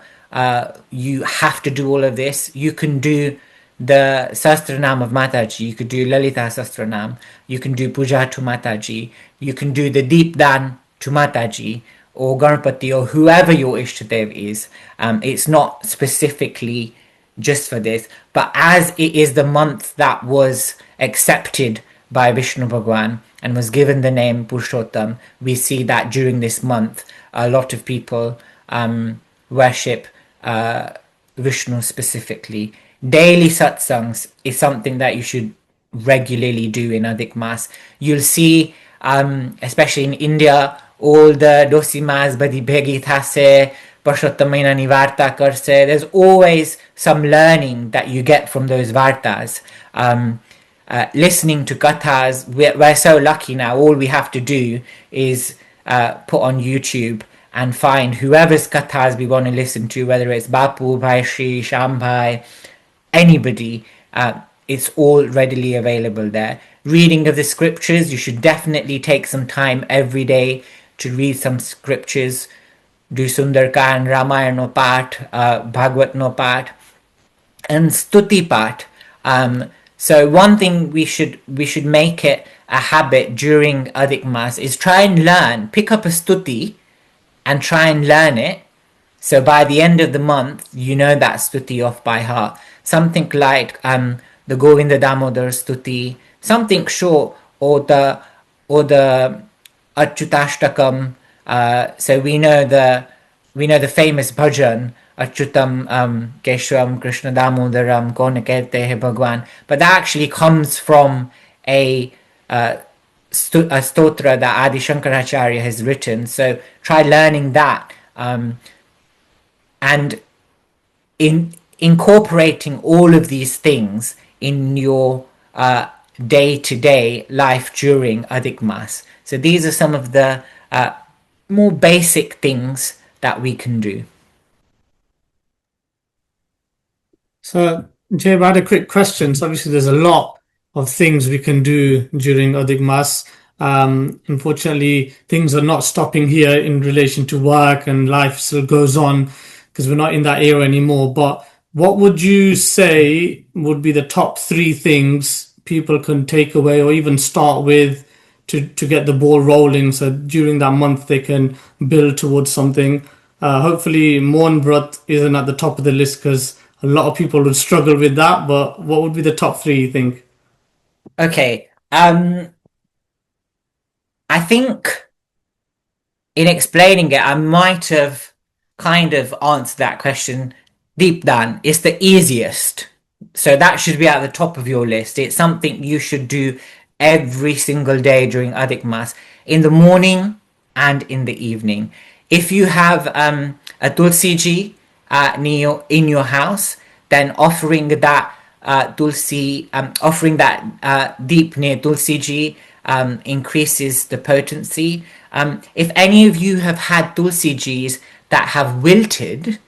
you have to do all of this. You can do the Sahasranam of Mataji, you could do Lalita Sahasranam, you can do puja to Mataji, you can do the Deep Dan to Mataji, or Ganpati, or whoever your Ishtadev is. It's not specifically just for this, but as it is the month that was accepted by Vishnu Bhagwan and was given the name Purushottam, we see that during this month a lot of people worship Vishnu specifically. Daily satsangs is something that you should regularly do in Adhik Maas. You'll see, especially in India, all the Dosi Maas Badi Bhegi Thase, Purushottam Maas Varta Karse. There's always some learning that you get from those Vartas. Listening to kathas, we're so lucky now. All we have to do is put on YouTube and find whoever's kathas we want to listen to, whether it's Bapu, Bhai Shri, Shambhai, anybody. It's all readily available there. Reading of the scriptures, you should definitely take some time every day to read some scriptures. Do Sundarkan, Ramayana Pat, Bhagavad no Pat, and Stuti Pat. So one thing we should make it a habit during Adhik Maas is try and pick up a stuti and try and learn it. So by the end of the month, you know that stuti off by heart. Something like the Govinda Damodar stuti, something short, or the Achyutashtakam. So we know the famous bhajan, Achyutam Keshwaram Krishna Damodaram Kone Kehte Hai Bhagwan, but that actually comes from a stotra that Adi Shankaracharya has written. So try learning that, and in incorporating all of these things in your day-to-day life during Adhik Maas. So these are some of the more basic things that we can do. So, Jay, I had a quick question. So obviously there's a lot of things we can do during Adhik Maas. Unfortunately, things are not stopping here in relation to work, and life still goes on because we're not in that era anymore. But what would you say would be the top 3 things people can take away or even start with to get the ball rolling, so during that month they can build towards something? Hopefully Mohan Vrat isn't at the top of the list because a lot of people would struggle with that, but what would be the top 3 you think? Okay, I think in explaining it, I might have kind of answered that question deep down. It's the easiest. So that should be at the top of your list. It's something you should do every single day during Adhik Maas, in the morning and in the evening. If you have a Tulsi ji in your house, then offering that offering that deep near Tulsi ji increases the potency. If any of you have had Tulsi jis that have wilted,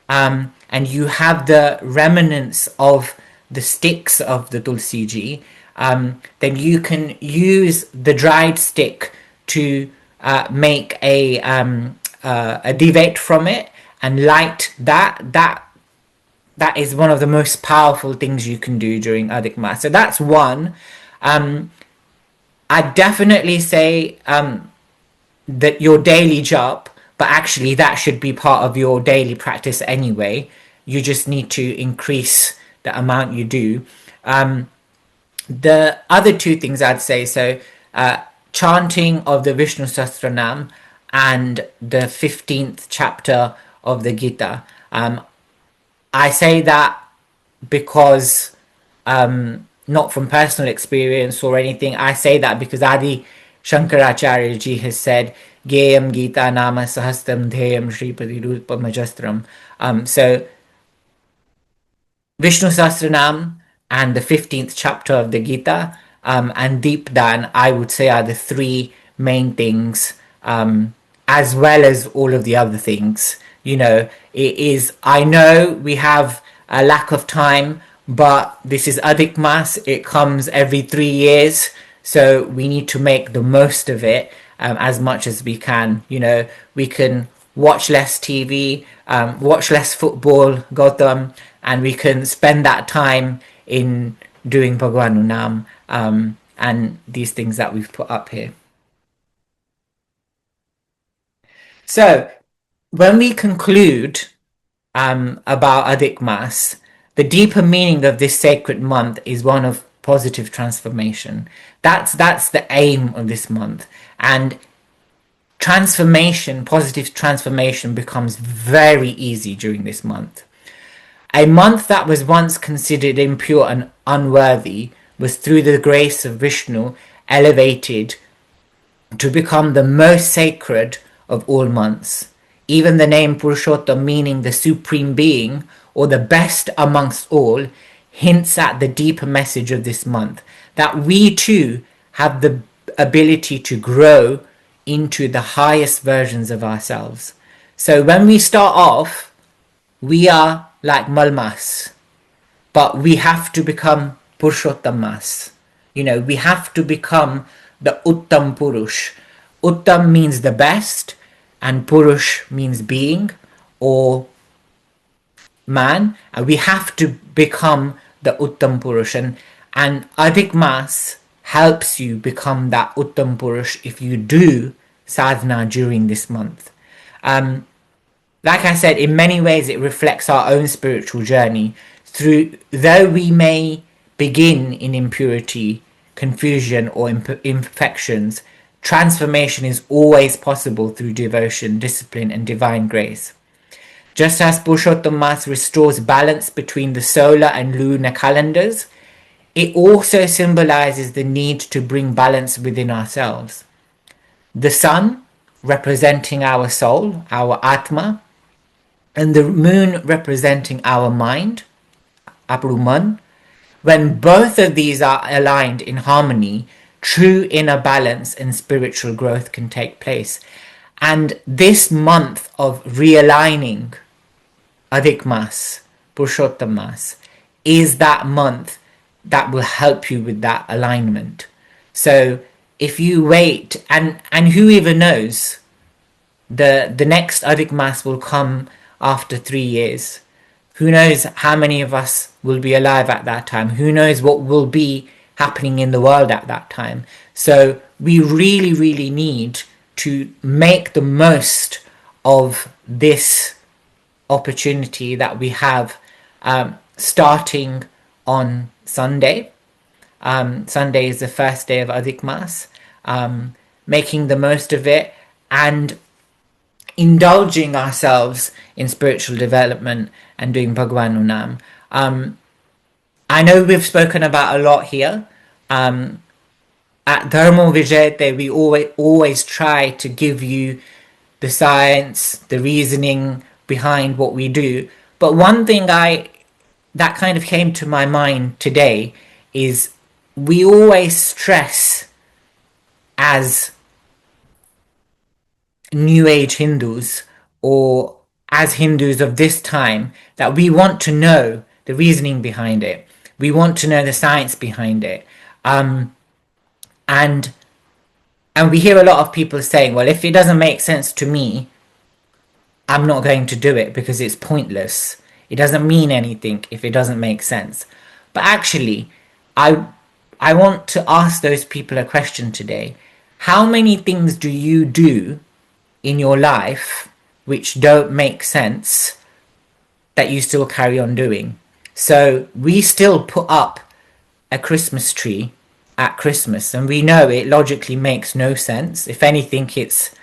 and you have the remnants of the sticks of the Tulsi ji, then you can use the dried stick to make a divet from it and light that. That is one of the most powerful things you can do during Adhik Maas. So that's one. I'd definitely say that your daily jap, but actually that should be part of your daily practice anyway. You just need to increase the amount you do. The other 2 things I'd say, so chanting of the Vishnu Sahasranam and the 15th chapter of the Gita. I say that because not from personal experience or anything. I say that because Adi Shankaracharya ji has said, Geyam Gita Nama Sahastam Dheyam Shripadi Rupa Majastram. So Vishnu Sahasranam and the 15th chapter of the Gita and Deep Dan, I would say, are the 3 main things, as well as all of the other things. You know, I know we have a lack of time, but this is Adhik Maas. It comes every 3 years, so we need to make the most of it as much as we can. You know, we can watch less TV, watch less football, Gautam, and we can spend that time in doing Bhagwan Nam and these things that we've put up here. So when we conclude about Adhik Maas, the deeper meaning of this sacred month is one of positive transformation. That's the aim of this month. And transformation, positive transformation becomes very easy during this month. A month that was once considered impure and unworthy was, through the grace of Vishnu, elevated to become the most sacred of all months. Even the name Purushottam, meaning the supreme being or the best amongst all, hints at the deeper message of this month, that we too have the ability to grow into the highest versions of ourselves. So when we start off, we are like Malmas, but we have to become Purushottam Maas. We have to become the Uttam Purush. Uttam means the best, and Purush means being or man. And we have to become the Uttam Purush. And Adhik Maas helps you become that Uttam Purush if you do sadhana during this month. Like I said, in many ways it reflects our own spiritual journey. Though we may begin in impurity, confusion or imperfections, transformation is always possible through devotion, discipline and divine grace. Just as Purushottam Maas restores balance between the solar and lunar calendars, it also symbolizes the need to bring balance within ourselves. The sun representing our soul, our Atma, and the moon representing our mind, Abruman. When both of these are aligned in harmony, true inner balance and spiritual growth can take place. And this month of realigning, Adhik Maas, Purushottam Maas, is that month that will help you with that alignment. So if you wait, and who even knows, the next Adhik Maas will come after 3 years. Who knows how many of us will be alive at that time? Who knows what will be happening in the world at that time? So we really, really need to make the most of this opportunity that we have, starting on Sunday. Sunday is the first day of Adhik Maas. Making the most of it and indulging ourselves in spiritual development and doing Bhagwan Nam. I know we've spoken about a lot here. At Dharmo Vijayate, we always try to give you the science, the reasoning behind what we do. But one thing that kind of came to my mind today is we always stress as New Age Hindus or as Hindus of this time that we want to know the reasoning behind it. We want to know the science behind it. And we hear a lot of people saying, well, if it doesn't make sense to me, I'm not going to do it because it's pointless. It doesn't mean anything if it doesn't make sense. But actually, I want to ask those people a question today. How many things do you do in your life which don't make sense that you still carry on doing? So we still put up a Christmas tree at Christmas, and we know it logically makes no sense. If anything, it's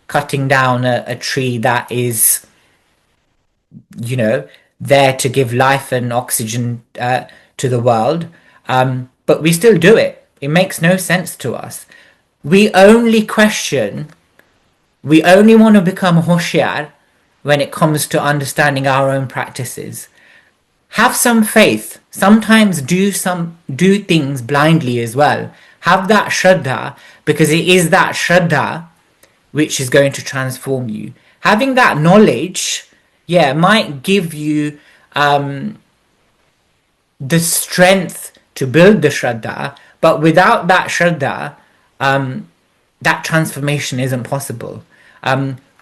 cutting down a tree that is, there to give life and oxygen to the world. But we still do it. It makes no sense to us. We only want to become hoshyar when it comes to understanding our own practices. Have some faith. Sometimes do things blindly as well. Have that shraddha, because it is that shraddha which is going to transform you. Having that knowledge, might give you the strength to build the shraddha, but without that shraddha, that transformation isn't possible.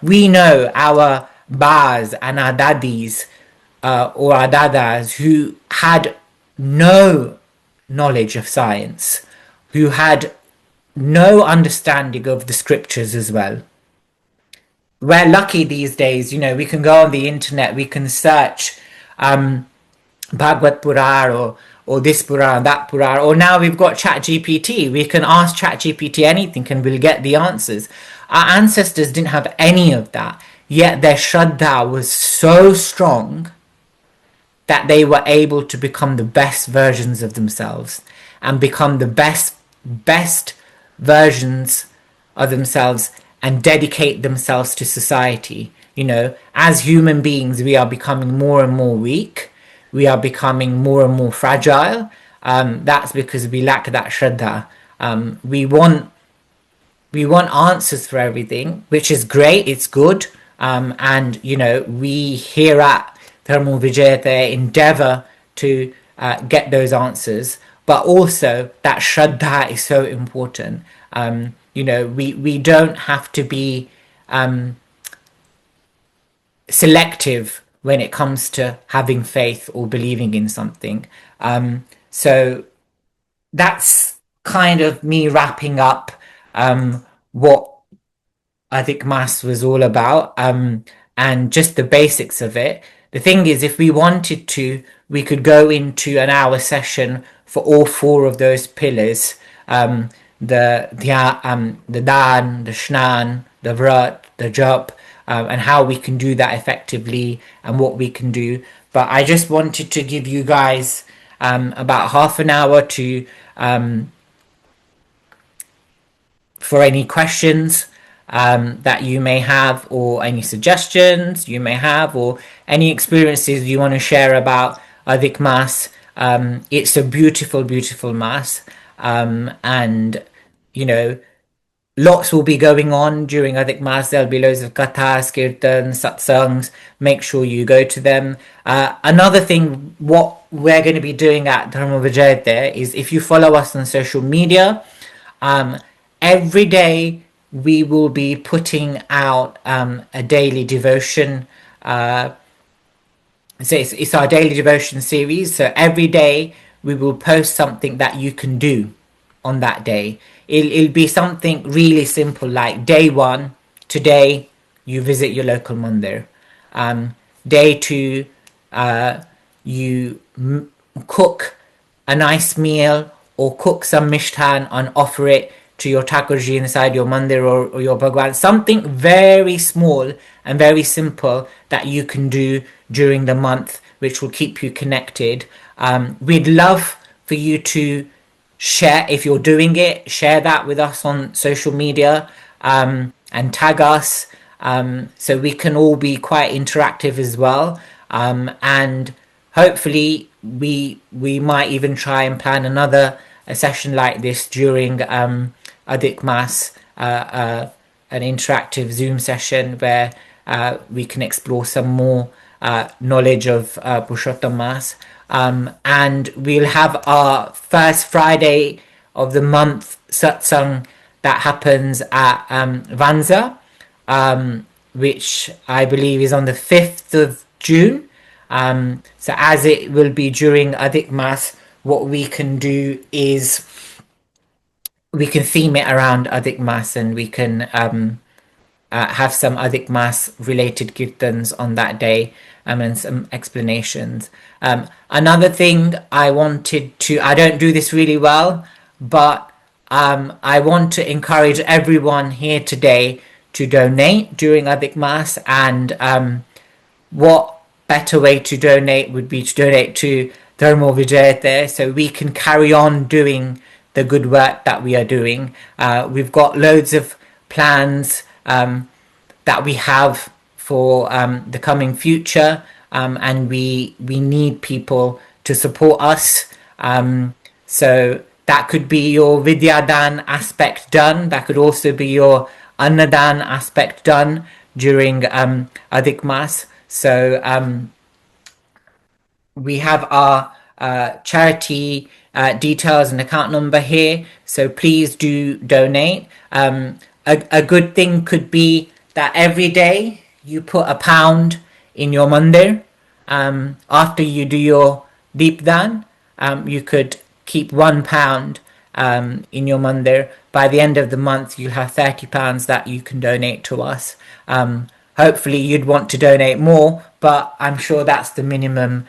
We know our bas and our dadis or our dadas who had no knowledge of science, who had no understanding of the scriptures as well. We're lucky these days, we can go on the internet, we can search Bhagavad Puran or this Puran, that Puran, or now we've got ChatGPT. We can ask ChatGPT anything and we'll get the answers. Our ancestors didn't have any of that, yet their shraddha was so strong that they were able to become the best versions of themselves and become the best versions of themselves and dedicate themselves to society. You know, as human beings, we are becoming more and more weak. We are becoming more and more fragile. That's because we lack that shraddha. We want answers for everything, which is great. It's good. And, you know, we here at Dharmo Vijayate endeavor to get those answers. But also that shraddha is so important. You know, we don't have to be selective when it comes to having faith or believing in something. So that's kind of me wrapping up what Adhik Maas was all about, and just the basics of it. The thing is, if we wanted to, we could go into an hour session for all four of those pillars: the dan, the shnan, the vrat, the jap, and how we can do that effectively and what we can do. But I just wanted to give you guys about half an hour to for any questions that you may have, or any suggestions you may have, or any experiences you want to share about Adhik Maas. It's a beautiful, beautiful Maas, and you know, lots will be going on during Adhik Maas. There'll be loads of kathas, kirtans, satsangs. Make sure you go to them. Another thing, what we're going to be doing at Dharmo Vijayate is, if you follow us on social media, every day we will be putting out a daily devotion. So it's our daily devotion series. So every day we will post something that you can do on that day. It'll be something really simple, like day 1, today you visit your local mandir. Day 2, you cook a nice meal or cook some mishtan and offer it to your Thakurji inside your mandir or your Bhagwan. Something very small and very simple that you can do during the month, which will keep you connected. We'd love for you to share, if you're doing it, share that with us on social media, and tag us, so we can all be quite interactive as well. And hopefully we might even try and plan another a session like this during Adhik Maas, an interactive Zoom session where we can explore some more knowledge of Purushottam Maas. And we'll have our first Friday of the month satsang that happens at Vanza, which I believe is on the 5th of June. So as it will be during Adhik Maas, what we can do is we can theme it around Adhik Maas, and we can have some Adhik Maas related kirtans on that day, and some explanations. Another thing I wanted to, I don't do this really well, but I want to encourage everyone here today to donate during Adhik Maas. And what better way to donate would be to donate to Dharmo Vijayate, so we can carry on doing the good work that we are doing. We've got loads of plans that we have for the coming future, and we need people to support us. So that could be your Vidyadan aspect done. That could also be your Annadan aspect done during Adhik Maas. So we have our charity details and account number here, so please do donate. A good thing could be that every day you put £1 in your mandir. After you do your deepdan, you could keep £1 in your mandir. By the end of the month, you'll have £30 that you can donate to us. Hopefully you'd want to donate more, but I'm sure that's the minimum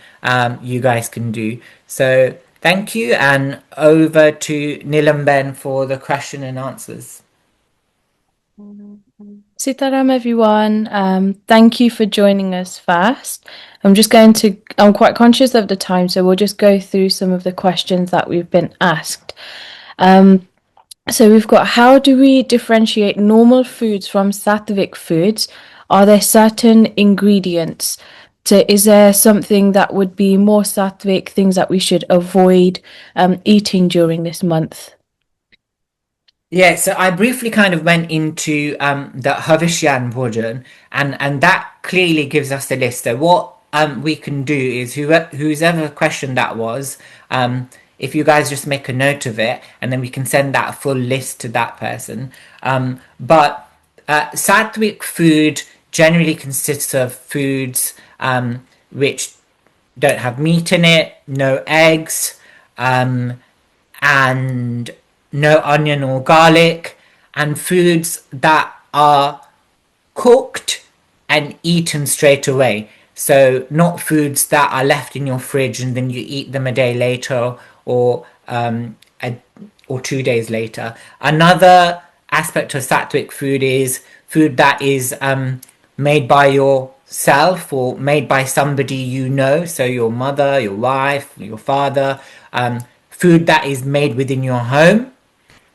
you guys can do. So thank you, and over to Nilamben for the question and answers. Sitaram, everyone. Thank you for joining us first. I'm quite conscious of the time, so we'll just go through some of the questions that we've been asked. So we've got, how do we differentiate normal foods from sattvic foods? Are there certain ingredients? So is there something that would be more sattvic, things that we should avoid eating during this month? Yeah, so I briefly kind of went into the Havishyan Bhojan, and that clearly gives us the list. So what we can do is whoever question that was, if you guys just make a note of it, and then we can send that full list to that person. But Sattvic food generally consists of foods which don't have meat in it, no eggs, and no onion or garlic, and foods that are cooked and eaten straight away. So not foods that are left in your fridge and then you eat them a day later or 2 days later. Another aspect of sattvic food is food that is made by yourself or made by somebody you know, so your mother, your wife, your father, food that is made within your home,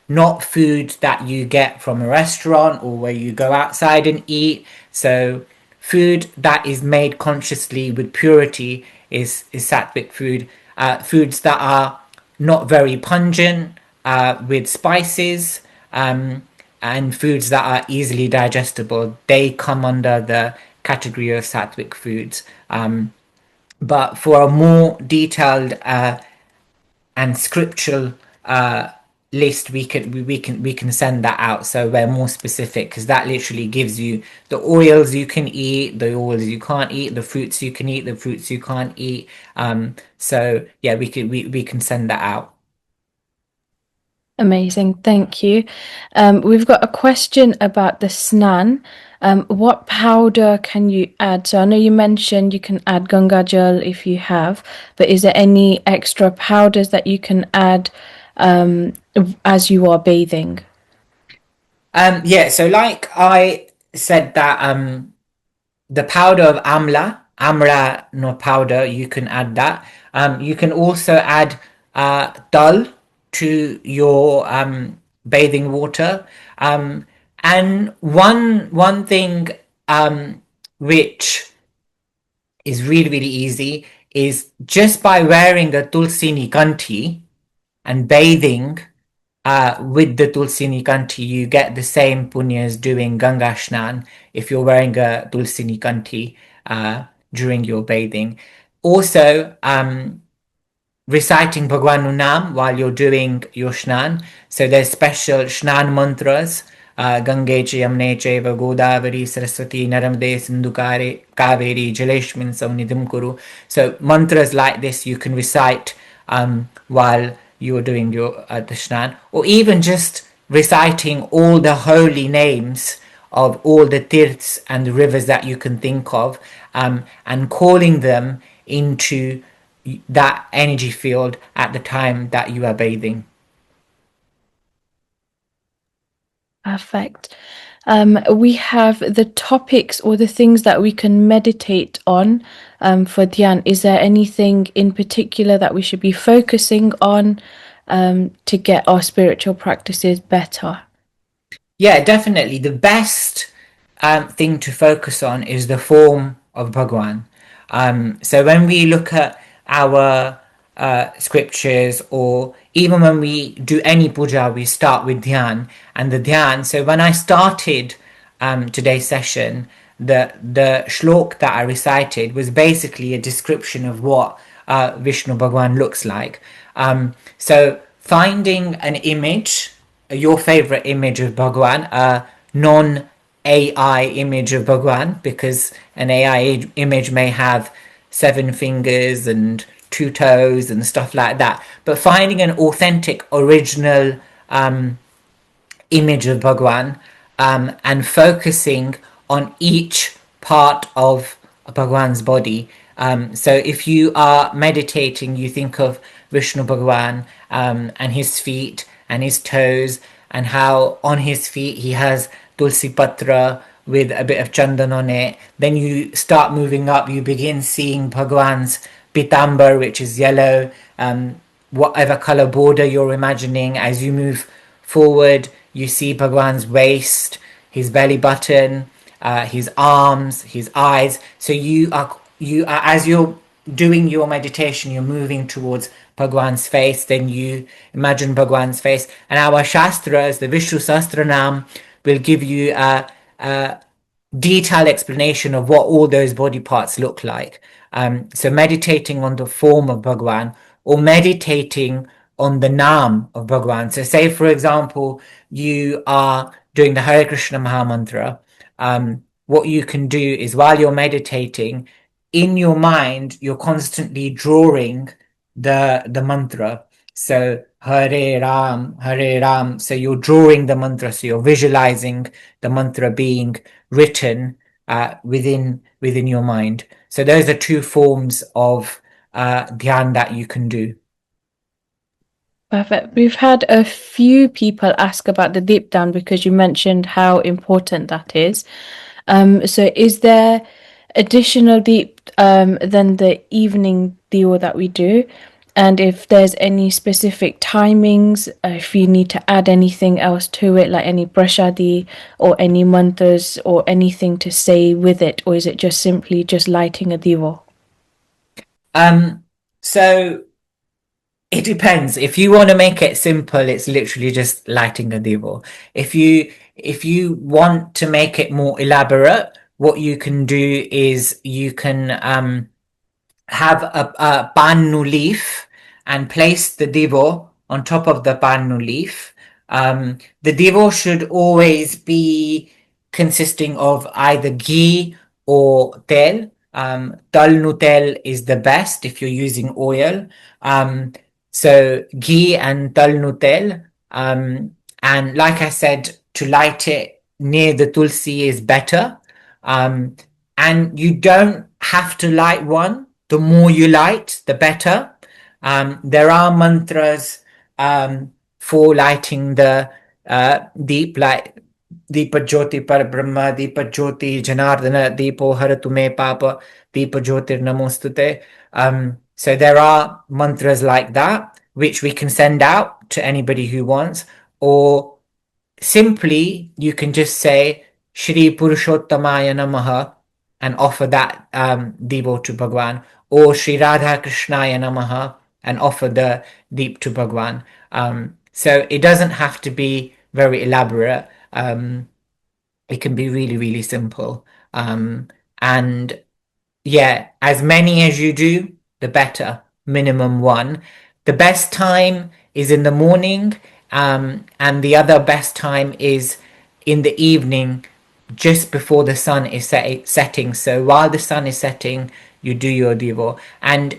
not food that you get from a restaurant or where you go outside and eat. So food that is made consciously with purity is sattvic food. Foods that are not very pungent with spices, and foods that are easily digestible, they come under the category of sattvic foods. But for a more detailed and scriptural list, we can send that out, so we're more specific, because that literally gives you the oils you can eat, the oils you can't eat, the fruits you can eat, the fruits you can't eat. So yeah, we can send that out. Amazing, thank you. We've got a question about the snan. What powder can you add? So I know you mentioned you can add Ganga Jal if you have, but is there any extra powders that you can add as you are bathing? Yeah, so like I said that the powder of amla no powder, you can add that. You can also add dal to your bathing water. And one thing which is really, really easy is just by wearing a tulsi nikanti and bathing with the tulsi nikanti, you get the same punya as doing Ganga Shnan if you're wearing a tulsi nikanti during your bathing. Also, reciting Bhagwanu Nam while you're doing your Shnan. So there's special Shnan mantras. Gange Cha Yamune Chaiva Godavari Saraswati Naramade Sindhukare Kaveri Jaleshmin Samnidham Kuru. So mantras like this you can recite while you're doing your the Shnan, or even just reciting all the holy names of all the tirths and the rivers that you can think of, and calling them into that energy field at the time that you are bathing. Perfect. We have the topics or the things that we can meditate on for dhyan. Is there anything in particular that we should be focusing on to get our spiritual practices better? Yeah, definitely. The best thing to focus on is the form of Bhagwan. So when we look at our scriptures, or even when we do any puja, we start with dhyan. And the dhyan, so when I started today's session, the shlok that I recited was basically a description of what Vishnu Bhagwan looks like. So finding an image, your favorite image of Bhagwan, a non-AI image of Bhagwan, because an AI image may have 7 fingers and 2 toes and stuff like that. But finding an authentic, original image of Bhagwan, and focusing on each part of Bhagwan's body. So if you are meditating, you think of Vishnu Bhagwan and his feet and his toes, and how on his feet he has Tulsi Patra, with a bit of chandan on it. Then you start moving up, you begin seeing Bhagwan's pitambar, which is yellow, whatever color border you're imagining. As you move forward, you see Bhagwan's waist, his belly button, his arms, his eyes. So you are as you're doing your meditation, you're moving towards Bhagwan's face. Then you imagine Bhagwan's face, and our shastras, the Vishnu Sahasranam, will give you a detailed explanation of what all those body parts look like. So meditating on the form of Bhagwan, or meditating on the Naam of Bhagwan. So say, for example, you are doing the Hare Krishna Maha Mantra. What you can do is, while you're meditating, in your mind, you're constantly drawing the mantra. So Hare Ram. So you're drawing the mantra. So you're visualizing the mantra being written within your mind. So those are two forms of dhyan that you can do. Perfect. We've had a few people ask about the deep down because you mentioned how important that is. So is there additional deep than the evening deal that we do? And if there's any specific timings, if you need to add anything else to it, like any prashadi or any mantras or anything to say with it, or is it just simply just lighting a divo? So it depends. If you want to make it simple, it's literally just lighting a divo. If you want to make it more elaborate, what you can do is you can have a pannu leaf and place the divo on top of the pannu leaf. The divo should always be consisting of either ghee or tel. Dalnu tel is the best if you're using oil. So ghee and dalnu tel. And like I said, to light it near the tulsi is better. And you don't have to light one. The more you light, the better. There are mantras for lighting the deep, like Deepa Jyoti Par Brahma, Deepa Jyoti Janardana, Deepo Haratume Papa, Deepa Jyotir Namostute. So there are mantras like that, which we can send out to anybody who wants, or simply you can just say Shri Purushottamaya Namaha and offer that Devo to Bhagwan, or Shri Radha Krishnaya Namaha and offer the Deep to Bhagwan. So it doesn't have to be very elaborate. It can be really, really simple. And yeah, as many as you do, the better. Minimum one. The best time is in the morning, and the other best time is in the evening, just before the sun is setting. So while the sun is setting, you do your divo. And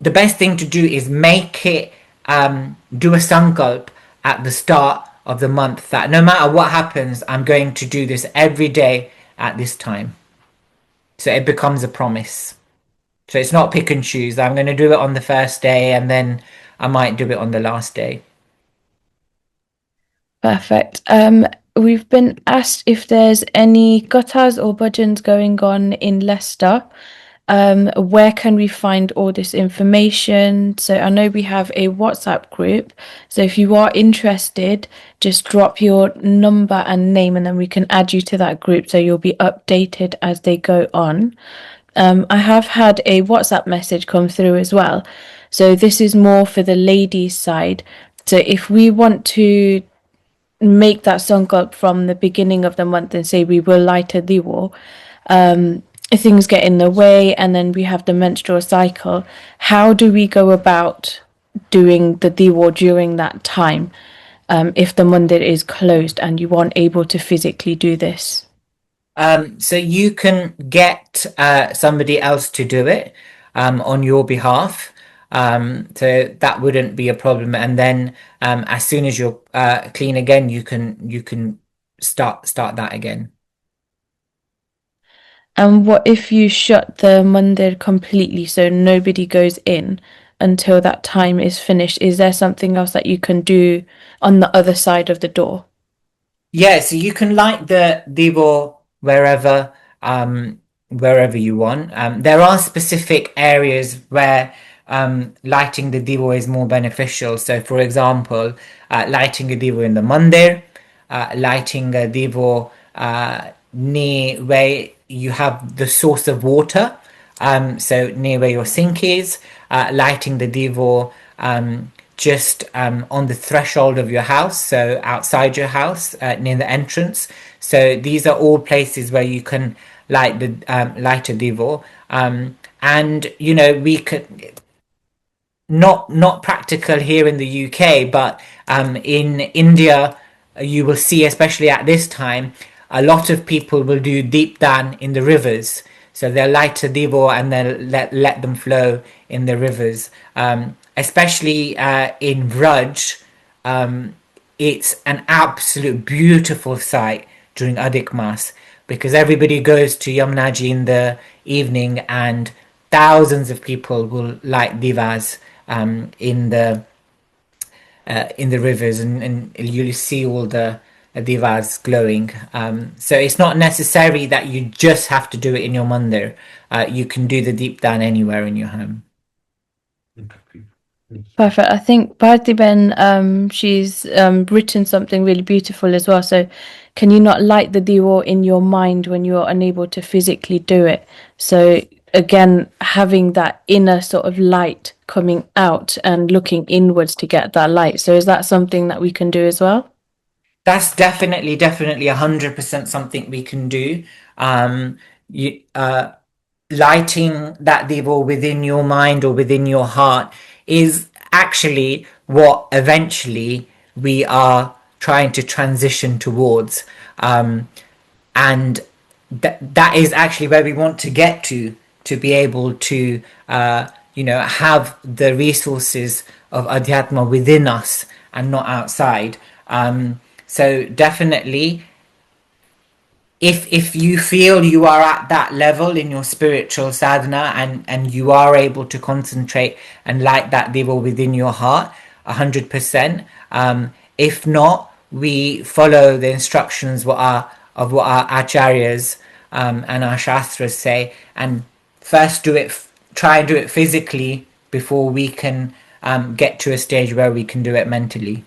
the best thing to do is make it, do a sankalp at the start of the month, that no matter what happens, I'm going to do this every day at this time. So it becomes a promise. So it's not pick and choose. I'm going to do it on the first day and then I might do it on the last day. Perfect. We've been asked if there's any kathas or bhajans going on in Leicester. Where can we find all this information? So I know we have a WhatsApp group. So if you are interested, just drop your number and name and then we can add you to that group so you'll be updated as they go on. I have had a WhatsApp message come through as well. So this is more for the ladies' side. So if we want to make that sankalp from the beginning of the month and say we will light a divo, things get in the way and then we have the menstrual cycle. How do we go about doing the divo during that time if the mandir is closed and you aren't able to physically do this? So you can get somebody else to do it on your behalf. So that wouldn't be a problem. And then as soon as you're clean again, you can start that again. And what if you shut the mandir completely so nobody goes in until that time is finished? Is there something else that you can do on the other side of the door? Yeah, so you can light the divo wherever wherever you want. There are specific areas where lighting the divo is more beneficial. So, for example, lighting a divo in the mandir, lighting a divo near where you have the source of water, so near where your sink is, lighting the divo just on the threshold of your house, so outside your house, near the entrance. So these are all places where you can light the light a divo, and you know, we could not practical here in the UK, but in India, you will see, especially at this time, a lot of people will do deep dan in the rivers. So they'll light a divo and they'll let them flow in the rivers. Especially in Vraj, it's an absolute beautiful sight during Adhik Maas, because everybody goes to Yamnaji in the evening and thousands of people will light divas in the rivers, and you'll see all the divas glowing. So it's not necessary that you just have to do it in your mandir. You can do the deep dan anywhere in your home. Perfect. I think Parthiban, she's written something really beautiful as well. So, can you not light the divo in your mind when you're unable to physically do it? So, again, having that inner sort of light coming out and looking inwards to get that light. So, is that something that we can do as well? That's definitely 100% something we can do. Lighting that divo within your mind or within your heart is actually what eventually we are trying to transition towards. And that is actually where we want to get to be able to, have the resources of Adhyatma within us and not outside. So definitely, if you feel you are at that level in your spiritual sadhana and you are able to concentrate and light that divo within your heart 100%, if not, we follow the instructions of what our acharyas and our shastras say, and first try and do it physically before we can get to a stage where we can do it mentally.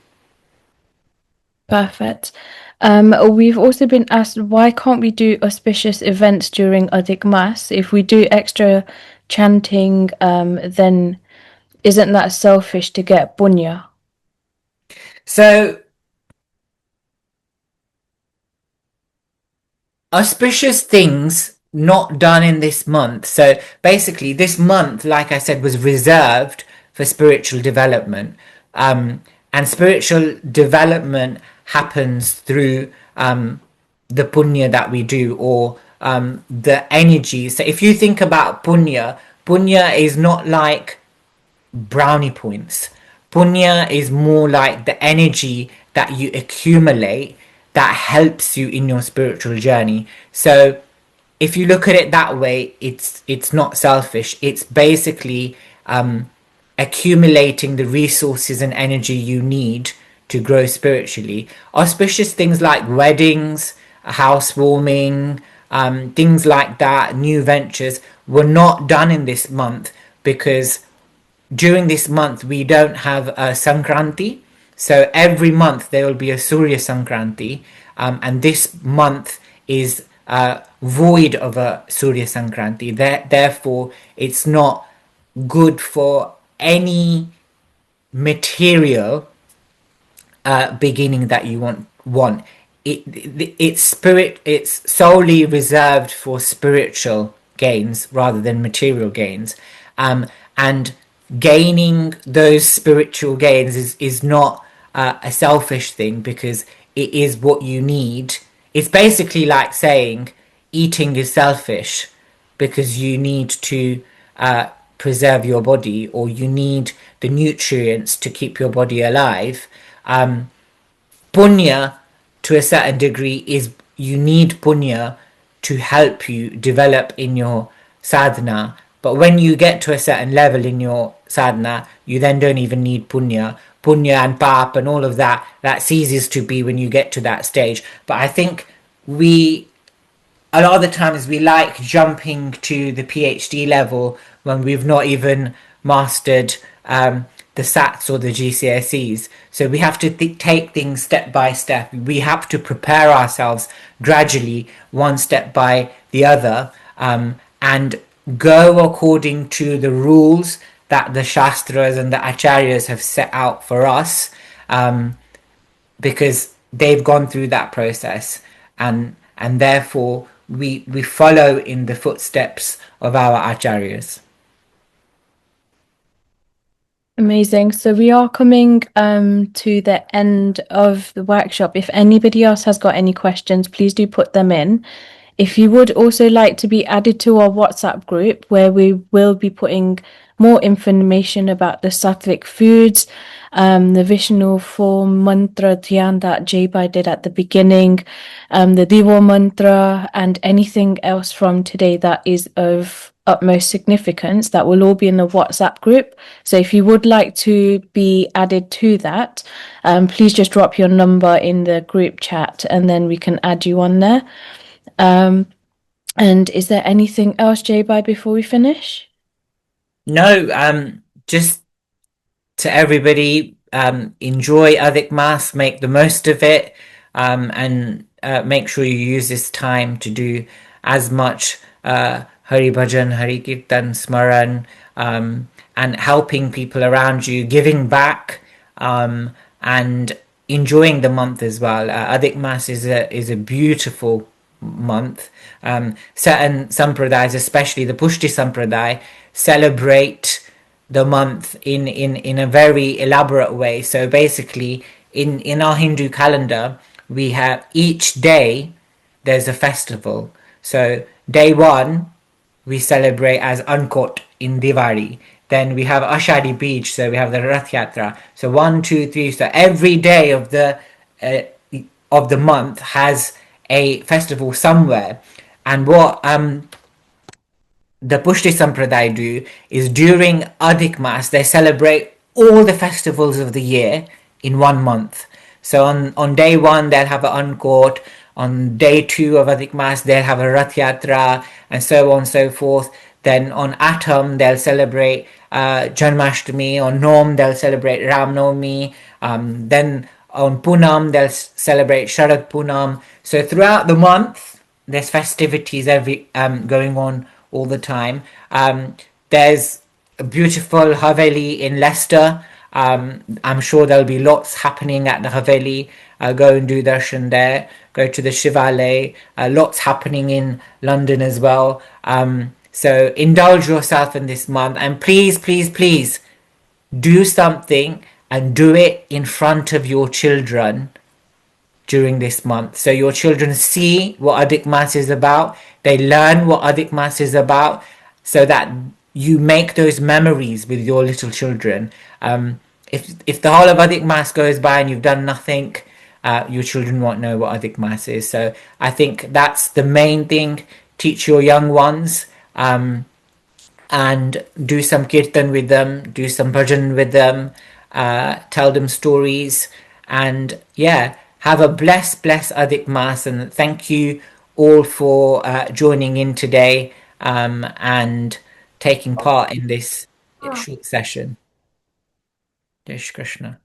Perfect. We've also been asked, why can't we do auspicious events during Adhik Maas? If we do extra chanting, then isn't that selfish to get punya? So, auspicious things not done in this month. So basically, this month, like I said, was reserved for spiritual development. And spiritual development happens through the punya that we do, or the energy. So if you think about punya is not like brownie points. Punya is more like the energy that you accumulate that helps you in your spiritual journey. So if you look at it that way, it's not selfish. It's basically accumulating the resources and energy you need to grow spiritually. Auspicious things like weddings, housewarming, things like that, new ventures, were not done in this month because during this month we don't have a Sankranti. So every month there will be a Surya Sankranti, and this month is void of a Surya Sankranti. Therefore, it's not good for any material beginning that you want. It's solely reserved for spiritual gains rather than material gains, and gaining those spiritual gains is not a selfish thing, because it is what you need. It's basically like saying eating is selfish because you need to preserve your body, or you need the nutrients to keep your body alive. Punya, to a certain degree, is you need punya to help you develop in your sadhana. But when you get to a certain level in your sadhana, you then don't even need punya. Punya and pap and all of that ceases to be when you get to that stage. But I think we a lot of the times we like jumping to the PhD level when we've not even mastered the SATs or the GCSEs. So we have to take things step by step. We have to prepare ourselves gradually, one step by the other, and go according to the rules that the Shastras and the Acharyas have set out for us, because they've gone through that process, and therefore we follow in the footsteps of our Acharyas. Amazing. So we are coming to the end of the workshop. If anybody else has got any questions, please do put them in. If you would also like to be added to our WhatsApp group, where we will be putting more information about the sattvic foods, the Vishnu form mantra dhyan that Jaybai did at the beginning, the Divo mantra, and anything else from today that is of utmost significance, that will all be in the WhatsApp group. So if you would like to be added to that, please just drop your number in the group chat and then we can add you on there. And is there anything else, Jaybai, before we finish? No, just to everybody, enjoy Adhik Maas, make the most of it, and make sure you use this time to do as much Hari Bhajan, Hari Kirtan, Smaran, and helping people around you, giving back, and enjoying the month as well. Adhik Maas is a beautiful month. Certain sampradayas, especially the Pushti Sampradaya, celebrate the month in a very elaborate way. So basically, in our Hindu calendar, we have each day there's a festival. So day 1 we celebrate as Ankot in Diwali. Then we have Ashadi Beach, so we have the Rath Yatra. So 1, 2, 3. So every day of the month has a festival somewhere. And what the Pushti Sampradaya do is during Adhik Maas, they celebrate all the festivals of the year in 1 month. So on day 1, they'll have an Ankot. On day 2 of Adhik Maas, they'll have a Rath Yatra, and so on and so forth. Then on Atham, they'll celebrate Janmashtami. On Nom, they'll celebrate Ram Navami. Then on Punam, they'll celebrate Sharad Punam. So throughout the month, there's festivities going on all the time. There's a beautiful Haveli in Leicester. I'm sure there'll be lots happening at the Haveli. Go and do darshan there. Go to the Shivalay. Lots happening in London as well. So indulge yourself in this month, and please, please, please do something, and do it in front of your children during this month. So your children see what Adhik Maas is about. They learn what Adhik Maas is about, so that you make those memories with your little children. If the whole of Adhik Maas goes by and you've done nothing, your children won't know what Adhik Maas is. So I think that's the main thing. Teach your young ones, and do some kirtan with them, do some bhajan with them, tell them stories, and have a blessed Adhik Maas. And thank you all for joining in today, and taking part in this short session. Jai Shri Krishna.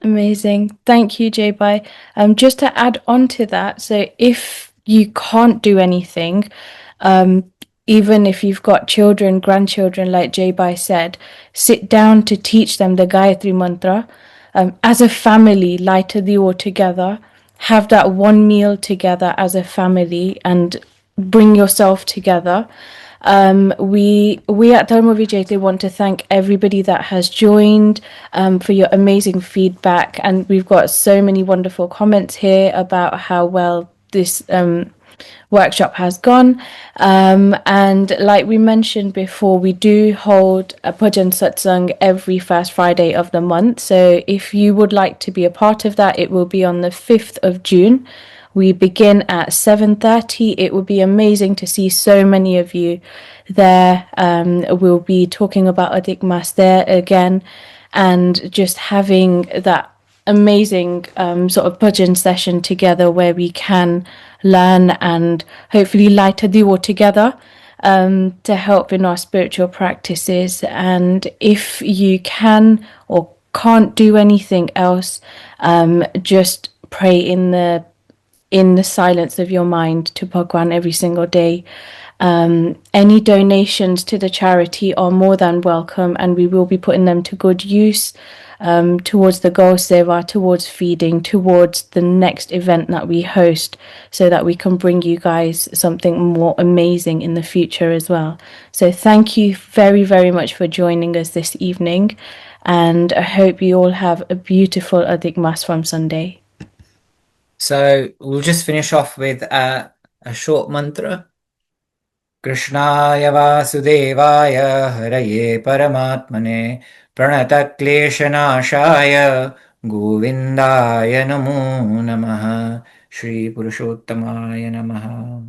Amazing. Thank you, Jaybai. Just to add on to that, so if you can't do anything, even if you've got children, grandchildren, like Jaybai said, sit down to teach them the Gayatri Mantra. As a family, light a diyo together, have that one meal together as a family, and bring yourself together. We at Dharmo Vijayate want to thank everybody that has joined, for your amazing feedback, and we've got so many wonderful comments here about how well this workshop has gone. And like we mentioned before, we do hold a Bhajan Satsang every first Friday of the month. So if you would like to be a part of that, it will be on the 5th of June. We begin at 7:30. It would be amazing to see so many of you there. We'll be talking about Adhik Maas there again, and just having that amazing sort of bhajan session together where we can learn and hopefully lighter the all together to help in our spiritual practices. And if you can or can't do anything else, just pray in the silence of your mind to Bhagwan every single day. Any donations to the charity are more than welcome, and we will be putting them to good use towards the Gau Seva, towards feeding, towards the next event that we host, so that we can bring you guys something more amazing in the future as well. So thank you very, very much for joining us this evening, and I hope you all have a beautiful Adhik Maas from Sunday. So we'll just finish off with a short mantra. Krishnaya Vasudevaya Haraye Paramatmane Pranatakleshanashaya Govindaya Namo Namaha Shri Purushottamaya Namaha.